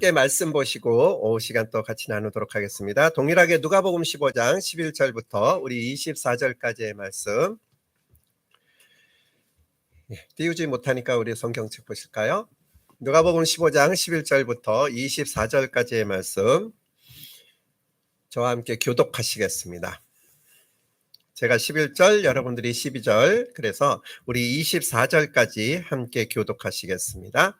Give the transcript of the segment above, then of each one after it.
함께 말씀 보시고 오후 시간 또 같이 나누도록 하겠습니다. 동일하게 누가복음 15장 11절부터 우리 24절까지의 말씀. 띄우지 못하니까 우리 성경책 보실까요? 누가복음 15장 11절부터 24절까지의 말씀 저와 함께 교독하시겠습니다. 제가 11절, 여러분들이 12절, 그래서 우리 24절까지 함께 교독하시겠습니다.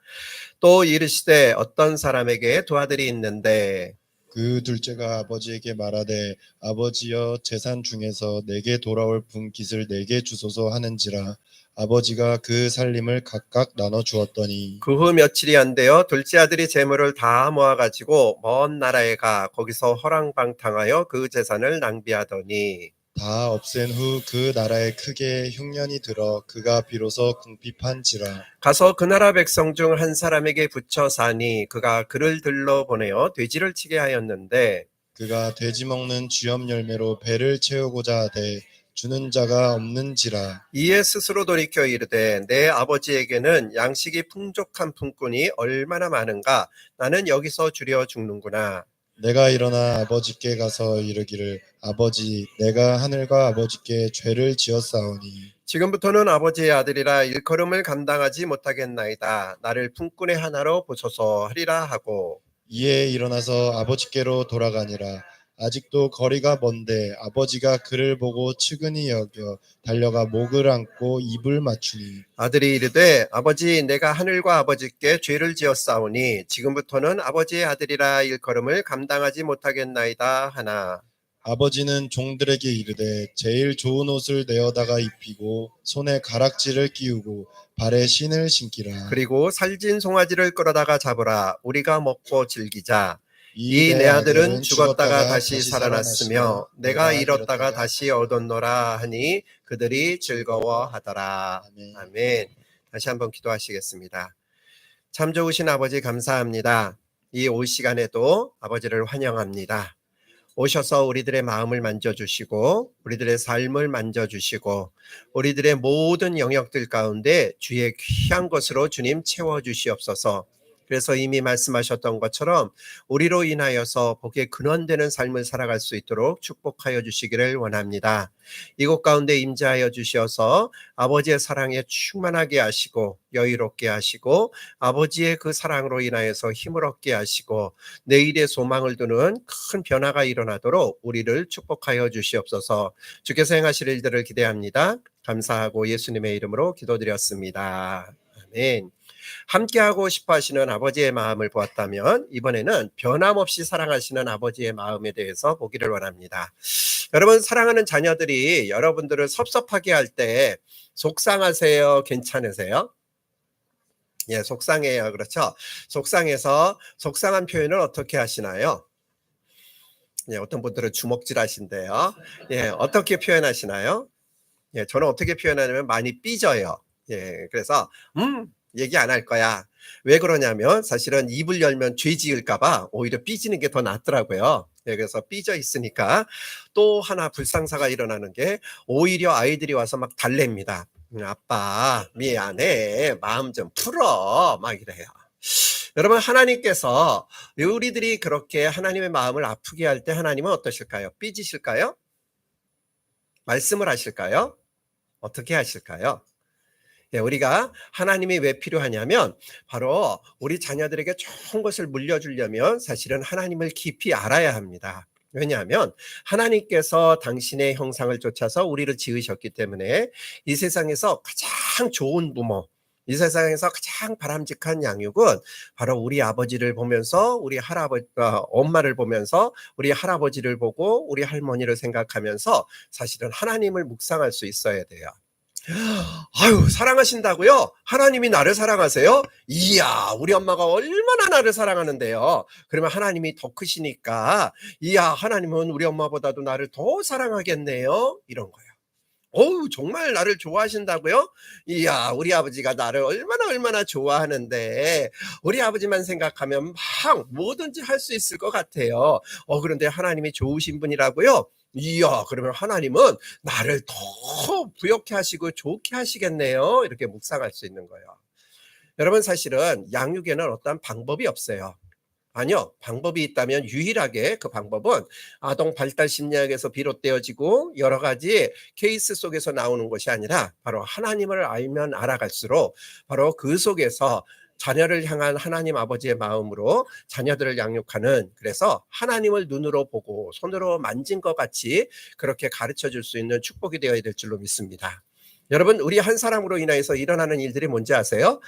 또 이르시되 어떤 사람에게 두 아들이 있는데 그 둘째가 아버지에게 말하되 아버지여 재산 중에서 내게 돌아올 분깃을 내게 주소서 하는지라. 아버지가 그 살림을 각각 나눠 주었더니 그 후 며칠이 안 되어 둘째 아들이 재물을 다 모아가지고 먼 나라에 가 거기서 허랑방탕하여 그 재산을 낭비하더니 다 없앤 후 그 나라에 크게 흉년이 들어 그가 비로소 궁핍한지라. 가서 그 나라 백성 중 한 사람에게 붙여 사니 그가 그를 들러 보내어 돼지를 치게 하였는데 그가 돼지 먹는 쥐염 열매로 배를 채우고자 하되 주는 자가 없는지라. 이에 스스로 돌이켜 이르되 내 아버지에게는 양식이 풍족한 품꾼이 얼마나 많은가. 나는 여기서 주려 죽는구나. 내가 일어나 아버지께 가서 이르기를 아버지 내가 하늘과 아버지께 죄를 지었사오니 지금부터는 아버지의 아들이라 일컬음을 감당하지 못하겠나이다. 나를 품꾼의 하나로 보소서 하리라 하고 이에 일어나서 아버지께로 돌아가니라. 아직도 거리가 먼데 아버지가 그를 보고 측은히 여겨 달려가 목을 안고 입을 맞추니 아들이 이르되 아버지 내가 하늘과 아버지께 죄를 지었사오니 지금부터는 아버지의 아들이라 일컬음을 감당하지 못하겠나이다 하나. 아버지는 종들에게 이르되 제일 좋은 옷을 내어다가 입히고 손에 가락지를 끼우고 발에 신을 신기라. 그리고 살진 송아지를 끌어다가 잡으라. 우리가 먹고 즐기자. 이 이 내 아들은 죽었다가 다시 살아났으며 내가 잃었다가 다시 얻었노라 하니 그들이 즐거워하더라. 아멘. 아멘. 다시 한번 기도하시겠습니다. 참 좋으신 아버지 감사합니다. 이 올 시간에도 아버지를 환영합니다. 오셔서 우리들의 마음을 만져주시고 우리들의 삶을 만져주시고 우리들의 모든 영역들 가운데 주의 귀한 것으로 주님 채워주시옵소서. 그래서 이미 말씀하셨던 것처럼 우리로 인하여서 복의 근원되는 삶을 살아갈 수 있도록 축복하여 주시기를 원합니다. 이곳 가운데 임재하여 주셔서 아버지의 사랑에 충만하게 하시고 여유롭게 하시고 아버지의 그 사랑으로 인하여서 힘을 얻게 하시고 내일의 소망을 두는 큰 변화가 일어나도록 우리를 축복하여 주시옵소서. 주께서 행하실 일들을 기대합니다. 감사하고 예수님의 이름으로 기도드렸습니다. 아멘. 함께하고 싶어 하시는 아버지의 마음을 보았다면 이번에는 변함없이 사랑하시는 아버지의 마음에 대해서 보기를 원합니다. 여러분, 사랑하는 자녀들이 여러분들을 섭섭하게 할 때 속상하세요? 괜찮으세요? 예, 속상해요. 그렇죠? 속상해서 속상한 표현을 어떻게 하시나요? 예, 어떤 분들은 주먹질 하신대요. 예, 어떻게 표현하시나요? 예, 저는 어떻게 표현하냐면 많이 삐져요. 예, 그래서 얘기 안 할 거야. 왜 그러냐면 사실은 입을 열면 죄 지을까봐 오히려 삐지는 게 더 낫더라고요. 예, 그래서 삐져 있으니까 또 하나 불상사가 일어나는 게 오히려 아이들이 와서 막 달랩니다. 아빠 미안해. 마음 좀 풀어. 막 이래요. 여러분, 하나님께서 우리들이 그렇게 하나님의 마음을 아프게 할 때 하나님은 어떠실까요? 삐지실까요? 말씀을 하실까요? 어떻게 하실까요? 예, 우리가 하나님이 왜 필요하냐면 바로 우리 자녀들에게 좋은 것을 물려주려면 사실은 하나님을 깊이 알아야 합니다. 왜냐하면 하나님께서 당신의 형상을 쫓아서 우리를 지으셨기 때문에 이 세상에서 가장 좋은 부모, 이 세상에서 가장 바람직한 양육은 바로 우리 아버지를 보면서 우리 엄마를 보면서 우리 할아버지를 보고 우리 할머니를 생각하면서 사실은 하나님을 묵상할 수 있어야 돼요. 아유, 사랑하신다고요? 하나님이 나를 사랑하세요? 이야, 우리 엄마가 얼마나 나를 사랑하는데요. 그러면 하나님이 더 크시니까 이야, 하나님은 우리 엄마보다도 나를 더 사랑하겠네요. 이런 거예요. 어우, 정말 나를 좋아하신다고요? 이야, 우리 아버지가 나를 얼마나 좋아하는데 우리 아버지만 생각하면 막 뭐든지 할 수 있을 것 같아요. 그런데 하나님이 좋으신 분이라고요? 이야, 그러면 하나님은 나를 더 부욕해 하시고 좋게 하시겠네요. 이렇게 묵상할 수 있는 거예요. 여러분, 사실은 양육에는 어떤 방법이 없어요. 아니요. 방법이 있다면 유일하게 그 방법은 아동 발달 심리학에서 비롯되어지고 여러 가지 케이스 속에서 나오는 것이 아니라 바로 하나님을 알면 알아갈수록 바로 그 속에서 자녀를 향한 하나님 아버지의 마음으로 자녀들을 양육하는, 그래서 하나님을 눈으로 보고 손으로 만진 것 같이 그렇게 가르쳐 줄 수 있는 축복이 되어야 될 줄로 믿습니다. 여러분, 우리 한 사람으로 인해서 일어나는 일들이 뭔지 아세요?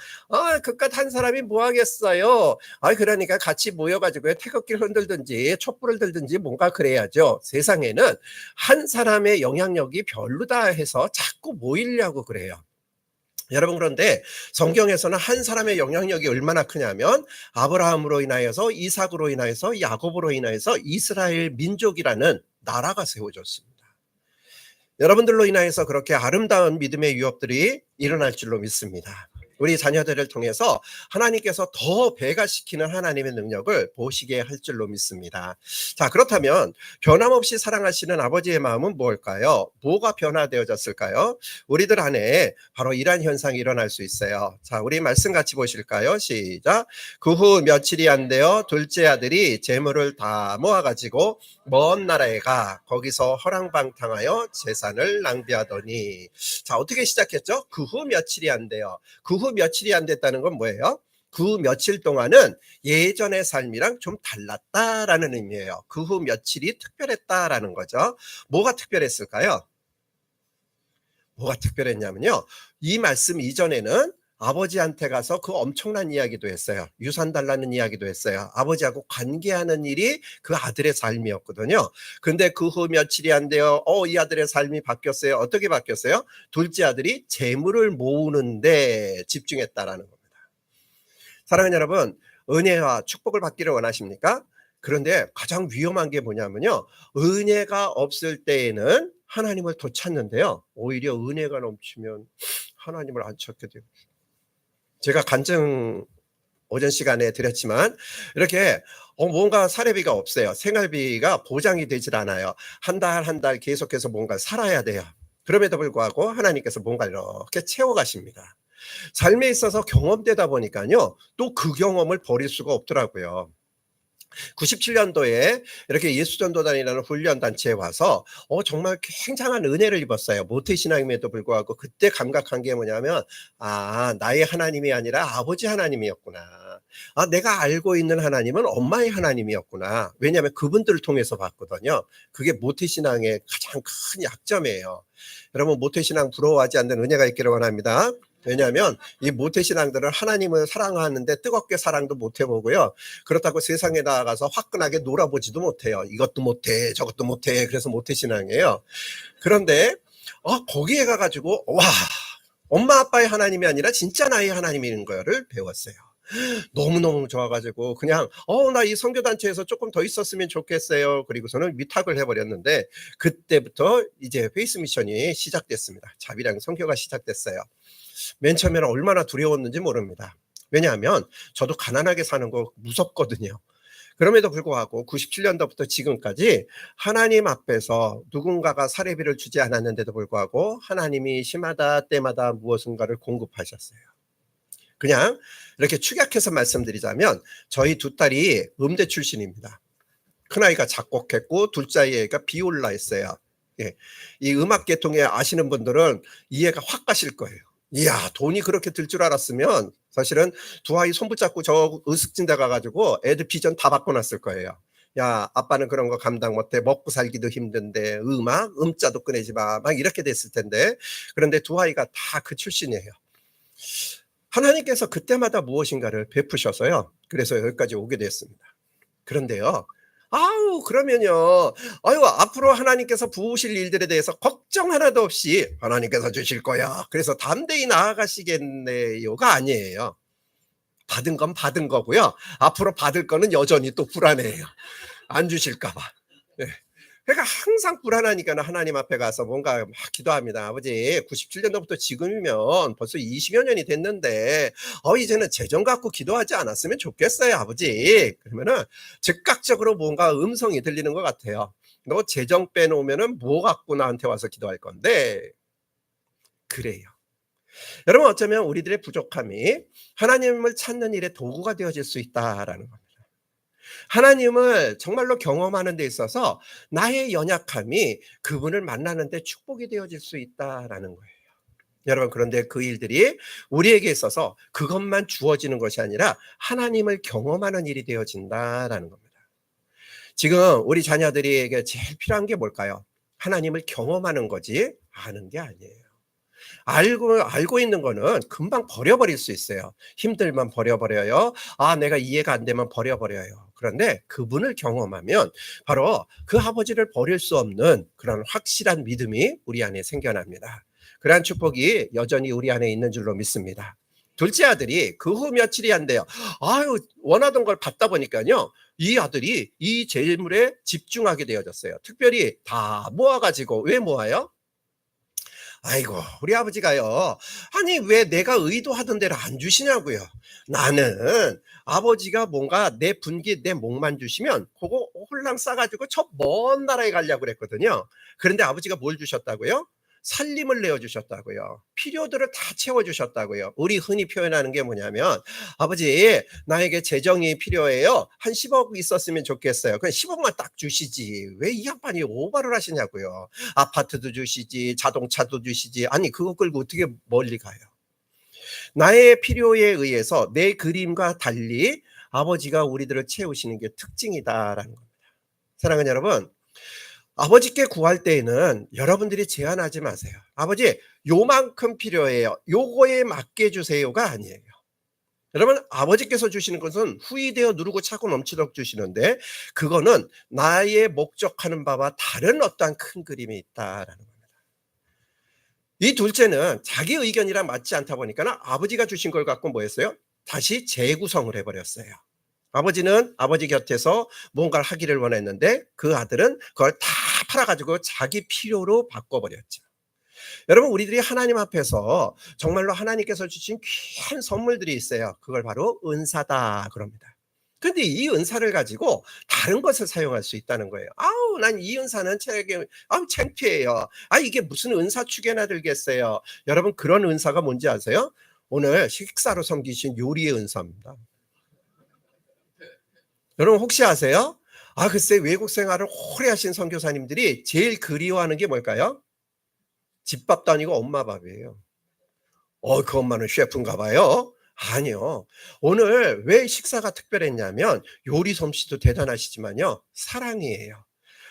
그깟 한 사람이 뭐 하겠어요? 그러니까 같이 모여가지고 태극기를 흔들든지 촛불을 들든지 뭔가 그래야죠. 세상에는 한 사람의 영향력이 별로다 해서 자꾸 모이려고 그래요. 여러분, 그런데 성경에서는 한 사람의 영향력이 얼마나 크냐면 아브라함으로 인하여서 이삭으로 인하여서 야곱으로 인하여서 이스라엘 민족이라는 나라가 세워졌습니다. 여러분들로 인하여서 그렇게 아름다운 믿음의 유업들이 일어날 줄로 믿습니다. 우리 자녀들을 통해서 하나님께서 더 배가시키는 하나님의 능력을 보시게 할 줄로 믿습니다. 자, 그렇다면 변함없이 사랑하시는 아버지의 마음은 무엇일까요? 뭐가 변화되어졌을까요? 우리들 안에 바로 이러한 현상이 일어날 수 있어요. 자, 우리 말씀 같이 보실까요? 시작. 그 후 며칠이 안 되어 둘째 아들이 재물을 다 모아가지고 먼 나라에 가 거기서 허랑방탕하여 재산을 낭비하더니. 자, 어떻게 시작했죠? 그 후 며칠이 안 돼요. 그 후 며칠이 안 됐다는 건 뭐예요? 그 며칠 동안은 예전의 삶이랑 좀 달랐다라는 의미예요. 그 후 며칠이 특별했다라는 거죠. 뭐가 특별했을까요? 뭐가 특별했냐면요, 이 말씀 이전에는 아버지한테 가서 그 엄청난 이야기도 했어요. 유산 달라는 이야기도 했어요. 아버지하고 관계하는 일이 그 아들의 삶이었거든요. 근데 그 후 며칠이 안 돼요. 이 아들의 삶이 바뀌었어요. 어떻게 바뀌었어요? 둘째 아들이 재물을 모으는데 집중했다라는 겁니다. 사랑하는 여러분, 은혜와 축복을 받기를 원하십니까? 그런데 가장 위험한 게 뭐냐면요, 은혜가 없을 때에는 하나님을 더 찾는데요, 오히려 은혜가 넘치면 하나님을 안 찾게 돼요. 제가 간증 오전 시간에 드렸지만 이렇게 뭔가 사례비가 없어요. 생활비가 보장이 되질 않아요. 한 달 한 달 계속해서 뭔가 살아야 돼요. 그럼에도 불구하고 하나님께서 뭔가 이렇게 채워가십니다. 삶에 있어서 경험되다 보니까요, 또 그 경험을 버릴 수가 없더라고요. 97년도에 이렇게 예수전도단이라는 훈련단체에 와서 정말 굉장한 은혜를 입었어요. 모태신앙임에도 불구하고 그때 감각한 게 뭐냐면, 나의 하나님이 아니라 아버지 하나님이었구나. 내가 알고 있는 하나님은 엄마의 하나님이었구나. 왜냐하면 그분들을 통해서 봤거든요. 그게 모태신앙의 가장 큰 약점이에요. 여러분, 모태신앙 부러워하지 않는 은혜가 있기를 원합니다. 왜냐하면 이 모태신앙들은 하나님을 사랑하는데 뜨겁게 사랑도 못 해보고요, 그렇다고 세상에 나가서 화끈하게 놀아보지도 못해요. 이것도 못해 저것도 못해. 그래서 모태신앙이에요. 그런데 거기에 가가지고 와, 엄마 아빠의 하나님이 아니라 진짜 나의 하나님인 거를 배웠어요. 너무너무 좋아가지고 그냥 나 이 선교단체에서 조금 더 있었으면 좋겠어요. 그리고서는 위탁을 해버렸는데, 그때부터 이제 페이스 미션이 시작됐습니다. 자비랑 선교가 시작됐어요. 맨 처음에는 얼마나 두려웠는지 모릅니다. 왜냐하면 저도 가난하게 사는 거 무섭거든요. 그럼에도 불구하고 97년도부터 지금까지 하나님 앞에서 누군가가 사례비를 주지 않았는데도 불구하고 하나님이 시마다 때마다 무엇인가를 공급하셨어요. 그냥 이렇게 축약해서 말씀드리자면 저희 두 딸이 음대 출신입니다. 큰아이가 작곡했고 둘째 아이가 비올라 했어요. 예. 이 음악 계통에 아시는 분들은 이해가 확 가실 거예요. 이야, 돈이 그렇게 들 줄 알았으면 사실은 두 아이 손 붙잡고 저 으슥진데 가가지고 애들 비전 다 바꿔놨을 거예요. 야, 아빠는 그런 거 감당 못해. 먹고 살기도 힘든데 음악? 음자도 꺼내지 마. 막 이렇게 됐을 텐데. 그런데 두 아이가 다 그 출신이에요. 하나님께서 그때마다 무엇인가를 베푸셔서요, 그래서 여기까지 오게 됐습니다. 그런데요, 그러면요, 앞으로 하나님께서 부으실 일들에 대해서 걱정 하나도 없이 하나님께서 주실 거야, 그래서 담대히 나아가시겠네요가 아니에요. 받은 건 받은 거고요, 앞으로 받을 거는 여전히 또 불안해요. 안 주실까 봐. 네. 그러니까 항상 불안하니까 하나님 앞에 가서 뭔가 막 기도합니다. 아버지, 97년도부터 지금이면 벌써 20여 년이 됐는데 이제는 재정 갖고 기도하지 않았으면 좋겠어요, 아버지. 그러면은 즉각적으로 뭔가 음성이 들리는 것 같아요. 너 재정 빼놓으면은 뭐 갖고 나한테 와서 기도할 건데. 그래요. 여러분, 어쩌면 우리들의 부족함이 하나님을 찾는 일에 도구가 되어질 수 있다라는 겁니다. 하나님을 정말로 경험하는 데 있어서 나의 연약함이 그분을 만나는 데 축복이 되어질 수 있다라는 거예요. 여러분, 그런데 그 일들이 우리에게 있어서 그것만 주어지는 것이 아니라 하나님을 경험하는 일이 되어진다라는 겁니다. 지금 우리 자녀들에게 제일 필요한 게 뭘까요? 하나님을 경험하는 거지 아는 게 아니에요. 알고 있는 거는 금방 버려버릴 수 있어요. 힘들면 버려버려요. 내가 이해가 안 되면 버려버려요. 그런데 그분을 경험하면 바로 그 아버지를 버릴 수 없는 그런 확실한 믿음이 우리 안에 생겨납니다. 그러한 축복이 여전히 우리 안에 있는 줄로 믿습니다. 둘째 아들이 그 후 며칠이 안 돼요. 원하던 걸 받다 보니까요. 이 아들이 이 재물에 집중하게 되어졌어요. 특별히 다 모아가지고, 왜 모아요? 아이고, 우리 아버지가요. 아니, 왜 내가 의도하던 대로 안 주시냐고요. 나는 아버지가 뭔가 내 분기, 내 목만 주시면 그거 홀랑 싸가지고 저 먼 나라에 가려고 그랬거든요. 그런데 아버지가 뭘 주셨다고요? 살림을 내어주셨다고요. 필요들을 다 채워주셨다고요. 우리 흔히 표현하는 게 뭐냐면, 아버지, 나에게 재정이 필요해요. 한 10억 있었으면 좋겠어요. 그냥 10억만 딱 주시지. 왜 이 양반이 오바를 하시냐고요. 아파트도 주시지, 자동차도 주시지. 아니, 그거 끌고 어떻게 멀리 가요? 나의 필요에 의해서 내 그림과 달리 아버지가 우리들을 채우시는 게 특징이다라는 겁니다. 사랑하는 여러분, 아버지께 구할 때에는 여러분들이 제한하지 마세요. 아버지, 요만큼 필요해요. 요거에 맞게 주세요가 아니에요. 여러분, 아버지께서 주시는 것은 후이되어 누르고 차고 넘치도록 주시는데, 그거는 나의 목적하는 바와 다른 어떠한 큰 그림이 있다라는 겁니다. 이 둘째는 자기 의견이랑 맞지 않다 보니까 아버지가 주신 걸 갖고 뭐 했어요? 다시 재구성을 해버렸어요. 아버지는 아버지 곁에서 뭔가를 하기를 원했는데 그 아들은 그걸 다 팔아가지고 자기 필요로 바꿔버렸죠. 여러분, 우리들이 하나님 앞에서 정말로 하나님께서 주신 귀한 선물들이 있어요. 그걸 바로 은사다 그럽니다. 근데 이 은사를 가지고 다른 것을 사용할 수 있다는 거예요. 난 이 은사는 창피해요. 이게 무슨 은사 축에나 들겠어요. 여러분, 그런 은사가 뭔지 아세요? 오늘 식사로 섬기신 요리의 은사입니다. 여러분, 혹시 아세요? 글쎄, 외국 생활을 오래 하신 선교사님들이 제일 그리워하는 게 뭘까요? 집밥도 아니고 엄마 밥이에요. 그 엄마는 셰프인가 봐요. 아니요. 오늘 왜 식사가 특별했냐면 요리 솜씨도 대단하시지만요. 사랑이에요.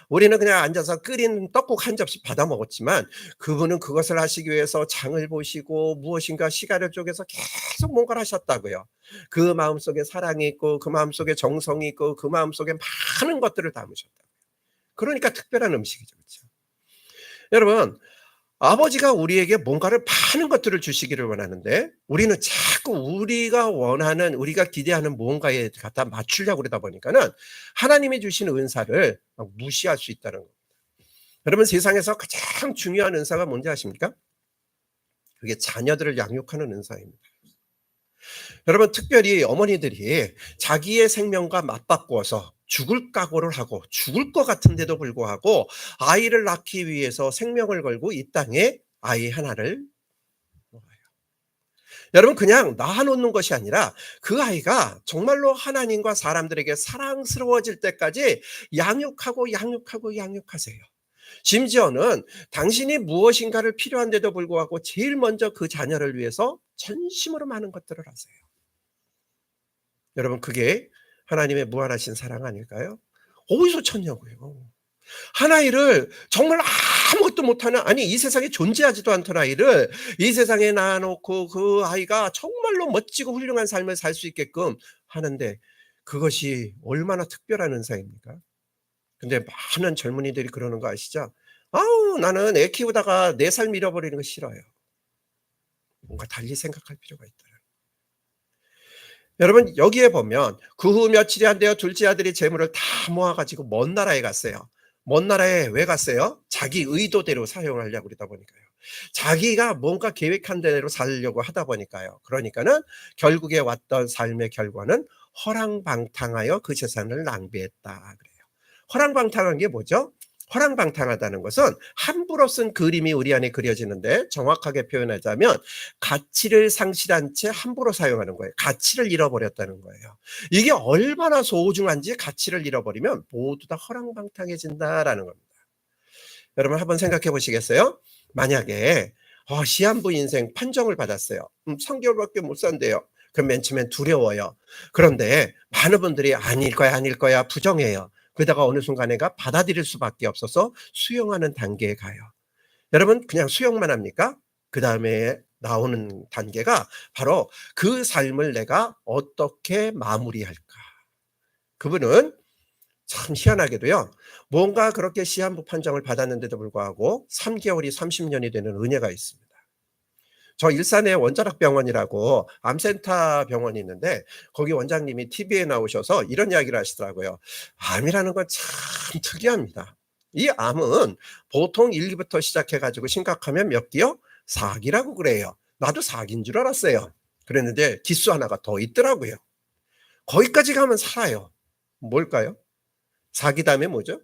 우리는 그냥 앉아서 끓인 떡국 한 접시 받아 먹었지만 그분은 그것을 하시기 위해서 장을 보시고 무엇인가 시간을 쪼개서 계속 뭔가를 하셨다고요. 그 마음속에 사랑이 있고 그 마음속에 정성이 있고 그 마음속에 많은 것들을 담으셨다고요. 그러니까 특별한 음식이죠. 그렇죠? 여러분, 아버지가 우리에게 뭔가를 많은 것들을 주시기를 원하는데 우리는 자꾸 우리가 원하는, 우리가 기대하는 무언가에 갖다 맞추려고 그러다 보니까는 하나님이 주시는 은사를 막 무시할 수 있다는 겁니다. 여러분, 세상에서 가장 중요한 은사가 뭔지 아십니까? 그게 자녀들을 양육하는 은사입니다. 여러분, 특별히 어머니들이 자기의 생명과 맞바꾸어서 죽을 각오를 하고 죽을 것 같은데도 불구하고 아이를 낳기 위해서 생명을 걸고 이 땅에 아이 하나를 놓아요. 여러분, 그냥 낳아놓는 것이 아니라 그 아이가 정말로 하나님과 사람들에게 사랑스러워질 때까지 양육하세요. 심지어는 당신이 무엇인가를 필요한데도 불구하고 제일 먼저 그 자녀를 위해서 전심으로 많은 것들을 하세요. 여러분, 그게 하나님의 무한하신 사랑 아닐까요? 어디서 찾냐고요. 한 아이를 정말 아무것도 못하는, 아니 이 세상에 존재하지도 않던 아이를 이 세상에 낳아놓고 그 아이가 정말로 멋지고 훌륭한 삶을 살 수 있게끔 하는데 그것이 얼마나 특별한 은사입니까? 근데 많은 젊은이들이 그러는 거 아시죠? 나는 애 키우다가 내 삶 잃어버리는 거 싫어요. 뭔가 달리 생각할 필요가 있다. 여러분, 여기에 보면 그 후 며칠이 안 되어 둘째 아들이 재물을 다 모아가지고 먼 나라에 갔어요. 먼 나라에 왜 갔어요? 자기 의도대로 사용하려고 그러다 보니까요. 자기가 뭔가 계획한 대로 살려고 하다 보니까요. 그러니까는 결국에 왔던 삶의 결과는 허랑방탕하여 그 재산을 낭비했다 그래요. 허랑방탕한 게 뭐죠? 허랑방탕하다는 것은 함부로 쓴 그림이 우리 안에 그려지는데 정확하게 표현하자면 가치를 상실한 채 함부로 사용하는 거예요. 가치를 잃어버렸다는 거예요. 이게 얼마나 소중한지 가치를 잃어버리면 모두 다 허랑방탕해진다라는 겁니다. 여러분 한번 생각해 보시겠어요? 만약에 시한부 인생 판정을 받았어요. 3개월밖에 못 산대요. 그럼 맨 처음엔 두려워요. 그런데 많은 분들이 아닐 거야 부정해요. 그러다가 어느 순간에가 받아들일 수밖에 없어서 수용하는 단계에 가요. 여러분 그냥 수용만 합니까? 그 다음에 나오는 단계가 바로 그 삶을 내가 어떻게 마무리할까. 그분은 참 희한하게도요. 뭔가 그렇게 시한부 판정을 받았는데도 불구하고 3개월이 30년이 되는 은혜가 있습니다. 저 일산에 원자력병원이라고 암센터 병원이 있는데 거기 원장님이 TV에 나오셔서 이런 이야기를 하시더라고요. 암이라는 건 참 특이합니다. 이 암은 보통 1기부터 시작해가지고 심각하면 몇 기요? 4기라고 그래요. 나도 4기인 줄 알았어요. 그랬는데 기수 하나가 더 있더라고요. 거기까지 가면 살아요. 뭘까요? 4기 다음에 뭐죠?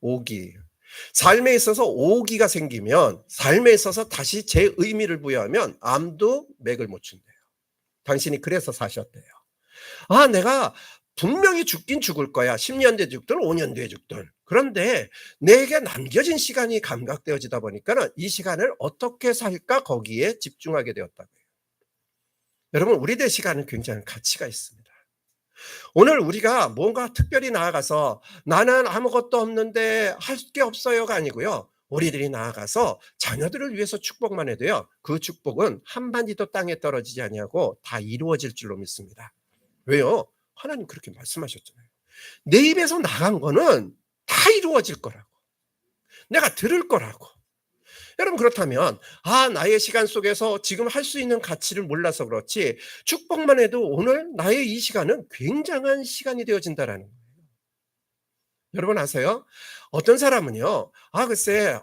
5기. 삶에 있어서 5기가 생기면 삶에 있어서 다시 제 의미를 부여하면 암도 맥을 못 춘대요. 당신이 그래서 사셨대요. 내가 분명히 죽긴 죽을 거야. 10년 뒤에 죽든 5년 뒤에 죽든. 그런데 내게 남겨진 시간이 감각되어지다 보니까 이 시간을 어떻게 살까 거기에 집중하게 되었다고요. 여러분 우리들의 시간은 굉장히 가치가 있습니다. 오늘 우리가 뭔가 특별히 나아가서 나는 아무것도 없는데 할 게 없어요가 아니고요. 우리들이 나아가서 자녀들을 위해서 축복만 해도요. 그 축복은 한 마디도 땅에 떨어지지 아니하고 다 이루어질 줄로 믿습니다. 왜요? 하나님 그렇게 말씀하셨잖아요. 내 입에서 나간 거는 다 이루어질 거라고. 내가 들을 거라고. 여러분 그렇다면 나의 시간 속에서 지금 할 수 있는 가치를 몰라서 그렇지 축복만 해도 오늘 나의 이 시간은 굉장한 시간이 되어진다라는 거예요. 여러분 아세요? 어떤 사람은요. 글쎄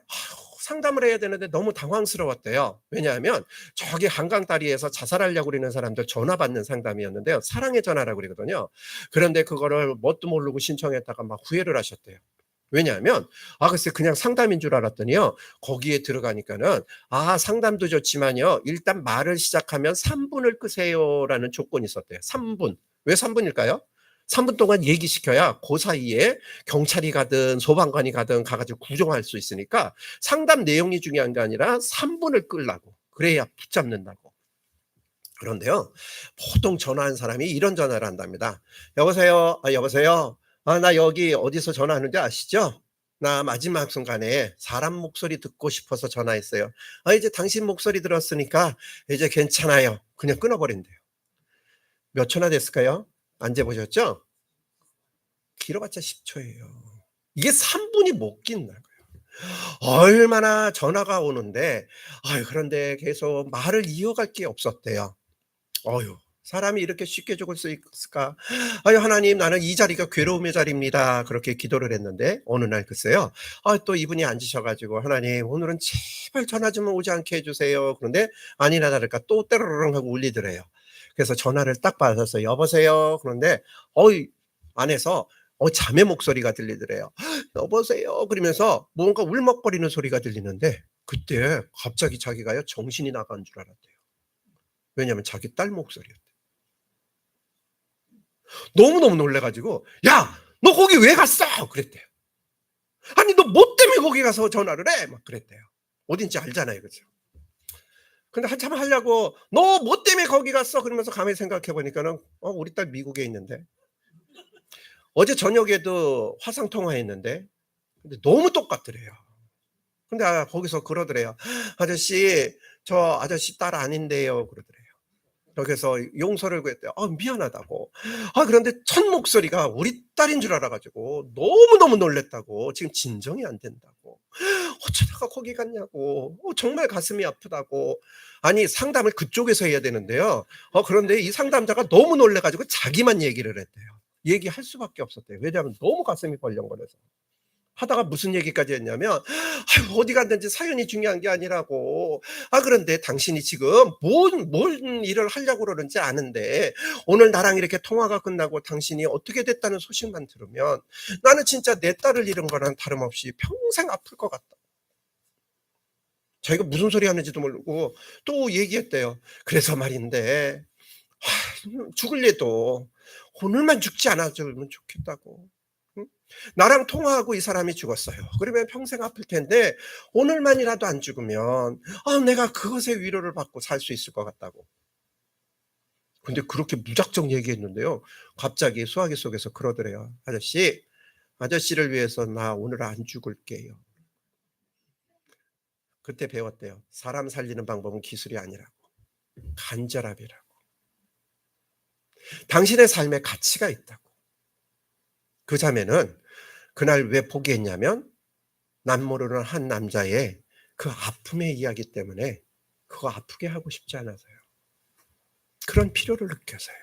상담을 해야 되는데 너무 당황스러웠대요. 왜냐하면 저기 한강 다리에서 자살하려고 그러는 사람들 전화 받는 상담이었는데요. 사랑의 전화라고 그러거든요. 그런데 그거를 뭣도 모르고 신청했다가 막 후회를 하셨대요. 왜냐하면 글쎄 그냥 상담인 줄 알았더니요. 거기에 들어가니까는 상담도 좋지만요. 일단 말을 시작하면 3분을 끄세요라는 조건이 있었대요. 3분. 왜 3분일까요? 3분 동안 얘기시켜야 그 사이에 경찰이 가든 소방관이 가든 가가지고 구정할 수 있으니까 상담 내용이 중요한 게 아니라 3분을 끌라고. 그래야 붙잡는다고. 그런데요. 보통 전화한 사람이 이런 전화를 한답니다. 여보세요? 여보세요? 나 여기 어디서 전화하는지 아시죠? 나 마지막 순간에 사람 목소리 듣고 싶어서 전화했어요. 이제 당신 목소리 들었으니까 이제 괜찮아요. 그냥 끊어버린대요. 몇 초나 됐을까요? 안 재보셨죠? 길어봤자 10초예요. 이게 3분이 못 긴다고요. 얼마나 전화가 오는데 그런데 계속 말을 이어갈 게 없었대요. 사람이 이렇게 쉽게 죽을 수 있을까? 하나님 나는 이 자리가 괴로움의 자리입니다. 그렇게 기도를 했는데 어느 날 글쎄요. 또 이분이 앉으셔가지고 하나님 오늘은 제발 전화 좀 오지 않게 해주세요. 그런데 아니나 다를까 또 때르릉 하고 울리더래요. 그래서 전화를 딱 받아서 여보세요. 그런데 안에서 자매 목소리가 들리더래요. 여보세요. 그러면서 뭔가 울먹거리는 소리가 들리는데 그때 갑자기 자기가요 정신이 나간 줄 알았대요. 왜냐하면 자기 딸 목소리였대요. 너무너무 놀래가지고 야 너 거기 왜 갔어? 그랬대요. 아니 너 뭐 때문에 거기 가서 전화를 해? 막 그랬대요. 어딘지 알잖아요. 그죠? 근데 한참 하려고 너 뭐 때문에 거기 갔어? 그러면서 가만히 생각해 보니까는 우리 딸 미국에 있는데 어제 저녁에도 화상 통화했는데 근데 너무 똑같더래요. 근데 거기서 그러더래요. 아저씨 저 아저씨 딸 아닌데요. 그러더래요. 그래서 용서를 구했대요. 미안하다고. 그런데 첫 목소리가 우리 딸인 줄 알아가지고 너무너무 놀랬다고. 지금 진정이 안 된다고. 어쩌다가 거기 갔냐고. 정말 가슴이 아프다고. 아니 상담을 그쪽에서 해야 되는데요. 그런데 이 상담자가 너무 놀래가지고 자기만 얘기를 했대요. 얘기할 수밖에 없었대요. 왜냐하면 너무 가슴이 벌렁거려서. 하다가 무슨 얘기까지 했냐면 아유, 어디 갔는지 사연이 중요한 게 아니라고. 그런데 당신이 지금 뭔 일을 하려고 그러는지 아는데 오늘 나랑 이렇게 통화가 끝나고 당신이 어떻게 됐다는 소식만 들으면 나는 진짜 내 딸을 잃은 거랑 다름없이 평생 아플 것 같다. 자기가 무슨 소리 하는지도 모르고 또 얘기했대요. 그래서 말인데 죽을 일도 오늘만 죽지 않아주면 좋겠다고. 응? 나랑 통화하고 이 사람이 죽었어요. 그러면 평생 아플 텐데 오늘만이라도 안 죽으면 내가 그것에 위로를 받고 살 수 있을 것 같다고. 근데 그렇게 무작정 얘기했는데요. 갑자기 수화기 속에서 그러더래요. 아저씨를 위해서 나 오늘 안 죽을게요. 그때 배웠대요. 사람 살리는 방법은 기술이 아니라고. 간절함이라고. 당신의 삶에 가치가 있다고. 그 자매는 그날 왜 포기했냐면 남 모르는 한 남자의 그 아픔의 이야기 때문에 그거 아프게 하고 싶지 않아서요. 그런 필요를 느껴서요.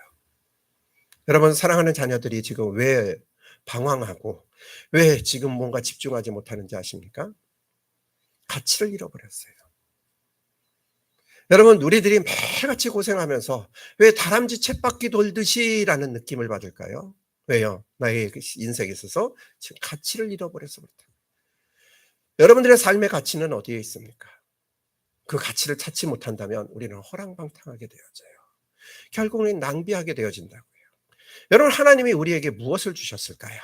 여러분, 사랑하는 자녀들이 지금 왜 방황하고 왜 지금 뭔가 집중하지 못하는지 아십니까? 가치를 잃어버렸어요. 여러분, 우리들이 매일같이 고생하면서 왜 다람쥐 쳇바퀴 돌듯이 라는 느낌을 받을까요? 왜요? 나의 인생에 있어서 지금 가치를 잃어버려서 그렇다. 여러분들의 삶의 가치는 어디에 있습니까? 그 가치를 찾지 못한다면 우리는 허랑방탕하게 되어져요. 결국은 낭비하게 되어진다고요. 여러분, 하나님이 우리에게 무엇을 주셨을까요?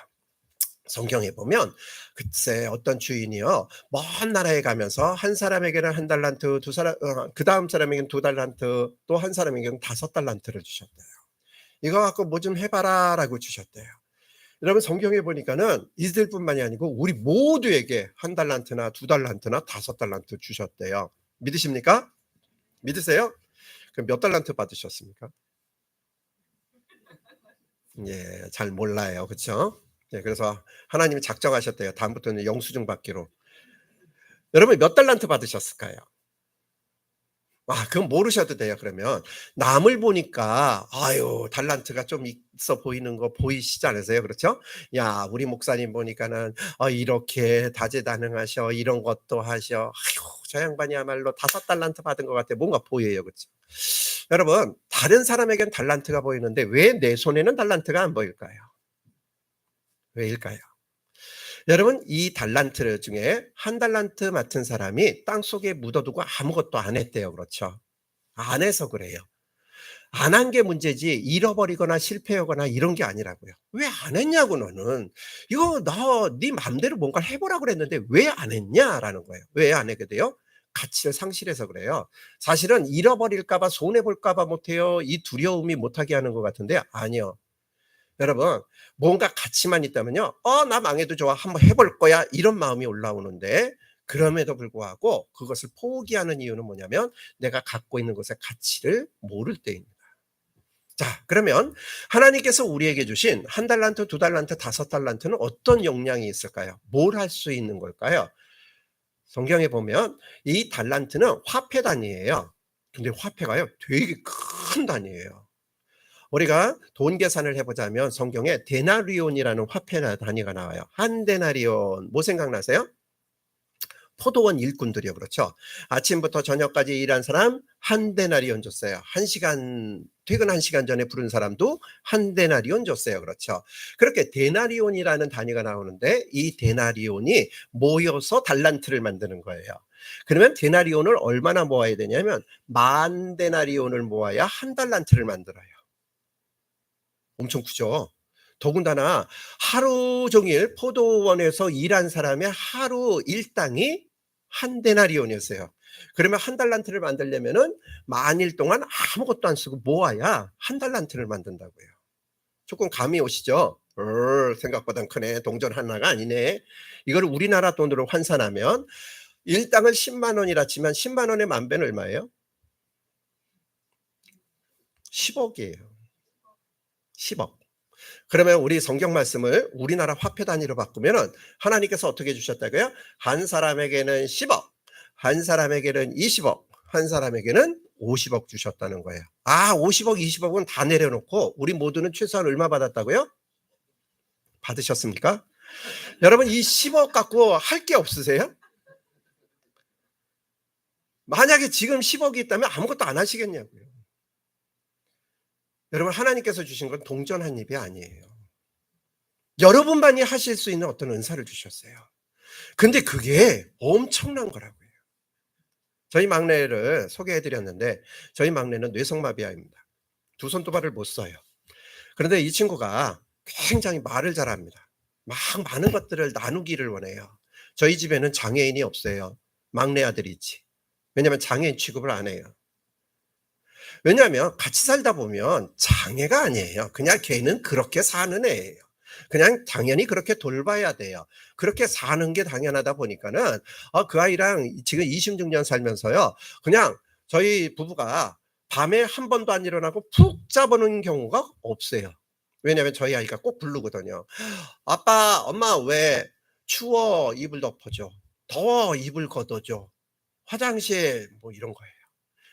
성경에 보면 글쎄 어떤 주인이요 먼 나라에 가면서 한 사람에게는 1달란트, 그 다음 사람에게는 2달란트, 또 한 사람에게는 5달란트를 주셨대요. 이거 갖고 뭐 좀 해봐라 라고 주셨대요. 여러분, 성경에 보니까는 이들뿐만이 아니고 우리 모두에게 1달란트나 2달란트나 5달란트 주셨대요. 믿으십니까? 믿으세요? 그럼 몇 달란트 받으셨습니까? 예, 잘 몰라요. 그렇죠? 예, 그래서 하나님이 작정하셨대요. 다음부터는 영수증 받기로. 여러분 몇 달란트 받으셨을까요? 그건 모르셔도 돼요. 그러면 남을 보니까 달란트가 좀 있어 보이는 거 보이시지 않으세요? 그렇죠? 야, 우리 목사님 보니까는 이렇게 다재다능하셔, 이런 것도 하셔. 아유, 저 양반이야말로 5달란트 받은 것 같아. 뭔가 보여요. 그렇죠? 여러분, 다른 사람에겐 달란트가 보이는데 왜 내 손에는 달란트가 안 보일까요? 왜일까요? 여러분, 이 달란트 중에 1달란트 맡은 사람이 땅속에 묻어두고 아무것도 안 했대요. 그렇죠? 안 해서 그래요. 안 한 게 문제지 잃어버리거나 실패하거나 이런 게 아니라고요. 왜 안 했냐고 너는. 이거 네 맘대로 뭔가를 해보라고 그랬는데 왜 안 했냐라는 거예요. 왜 안 하게 돼요? 가치를 상실해서 그래요. 사실은 잃어버릴까 봐 손해볼까 봐 못해요. 이 두려움이 못하게 하는 것 같은데 아니요. 여러분, 뭔가 가치만 있다면요. 나 망해도 좋아. 한번 해볼 거야. 이런 마음이 올라오는데 그럼에도 불구하고 그것을 포기하는 이유는 뭐냐면 내가 갖고 있는 것의 가치를 모를 때입니다. 자, 그러면 하나님께서 우리에게 주신 1달란트, 2달란트, 5달란트는 어떤 역량이 있을까요? 뭘 할 수 있는 걸까요? 성경에 보면 이 달란트는 화폐 단위예요. 근데 화폐가요, 되게 큰 단위예요. 우리가 돈 계산을 해보자면 성경에 데나리온이라는 화폐 단위가 나와요. 한 데나리온, 뭐 생각나세요? 포도원 일꾼들이요. 그렇죠? 아침부터 저녁까지 일한 사람 한 데나리온 줬어요. 퇴근 1시간 전에 부른 사람도 한 데나리온 줬어요. 그렇죠? 그렇게 데나리온이라는 단위가 나오는데 이 데나리온이 모여서 달란트를 만드는 거예요. 그러면 데나리온을 얼마나 모아야 되냐면 10,000데나리온을 모아야 1달란트를 만들어요. 엄청 크죠? 더군다나 하루 종일 포도원에서 일한 사람의 하루 일당이 1데나리온이었어요. 그러면 1달란트를 만들려면은 만일 동안 아무것도 안 쓰고 모아야 1달란트를 만든다고요. 조금 감이 오시죠? 생각보단 크네. 동전 하나가 아니네. 이걸 우리나라 돈으로 환산하면 일당을 10만 원이라 치면 10만 원의 만 배는 얼마예요? 10억이에요. 10억. 그러면 우리 성경 말씀을 우리나라 화폐 단위로 바꾸면은 하나님께서 어떻게 주셨다고요? 한 사람에게는 10억, 한 사람에게는 20억, 한 사람에게는 50억 주셨다는 거예요. 50억, 20억은 다 내려놓고 우리 모두는 최소한 얼마 받았다고요? 받으셨습니까? 여러분 이 10억 갖고 할 게 없으세요? 만약에 지금 10억이 있다면 아무것도 안 하시겠냐고요. 여러분 하나님께서 주신 건 동전 한 입이 아니에요. 여러분만이 하실 수 있는 어떤 은사를 주셨어요. 근데 그게 엄청난 거라고요. 저희 막내를 소개해 드렸는데 저희 막내는 뇌성마비아입니다. 두 손 두 발을 못 써요. 그런데 이 친구가 굉장히 말을 잘합니다. 막 많은 것들을 나누기를 원해요. 저희 집에는 장애인이 없어요. 막내 아들이지. 왜냐하면 장애인 취급을 안 해요. 왜냐하면 같이 살다 보면 장애가 아니에요. 그냥 걔는 그렇게 사는 애예요. 그냥 당연히 그렇게 돌봐야 돼요. 그렇게 사는 게 당연하다 보니까는 그 아이랑 지금 26년 살면서요. 그냥 저희 부부가 밤에 한 번도 안 일어나고 푹 자보는 경우가 없어요. 왜냐하면 저희 아이가 꼭 부르거든요. "아빠, 엄마 왜 추워 이불 덮어줘. 더워 이불 걷어줘. 화장실." 뭐 이런 거예요.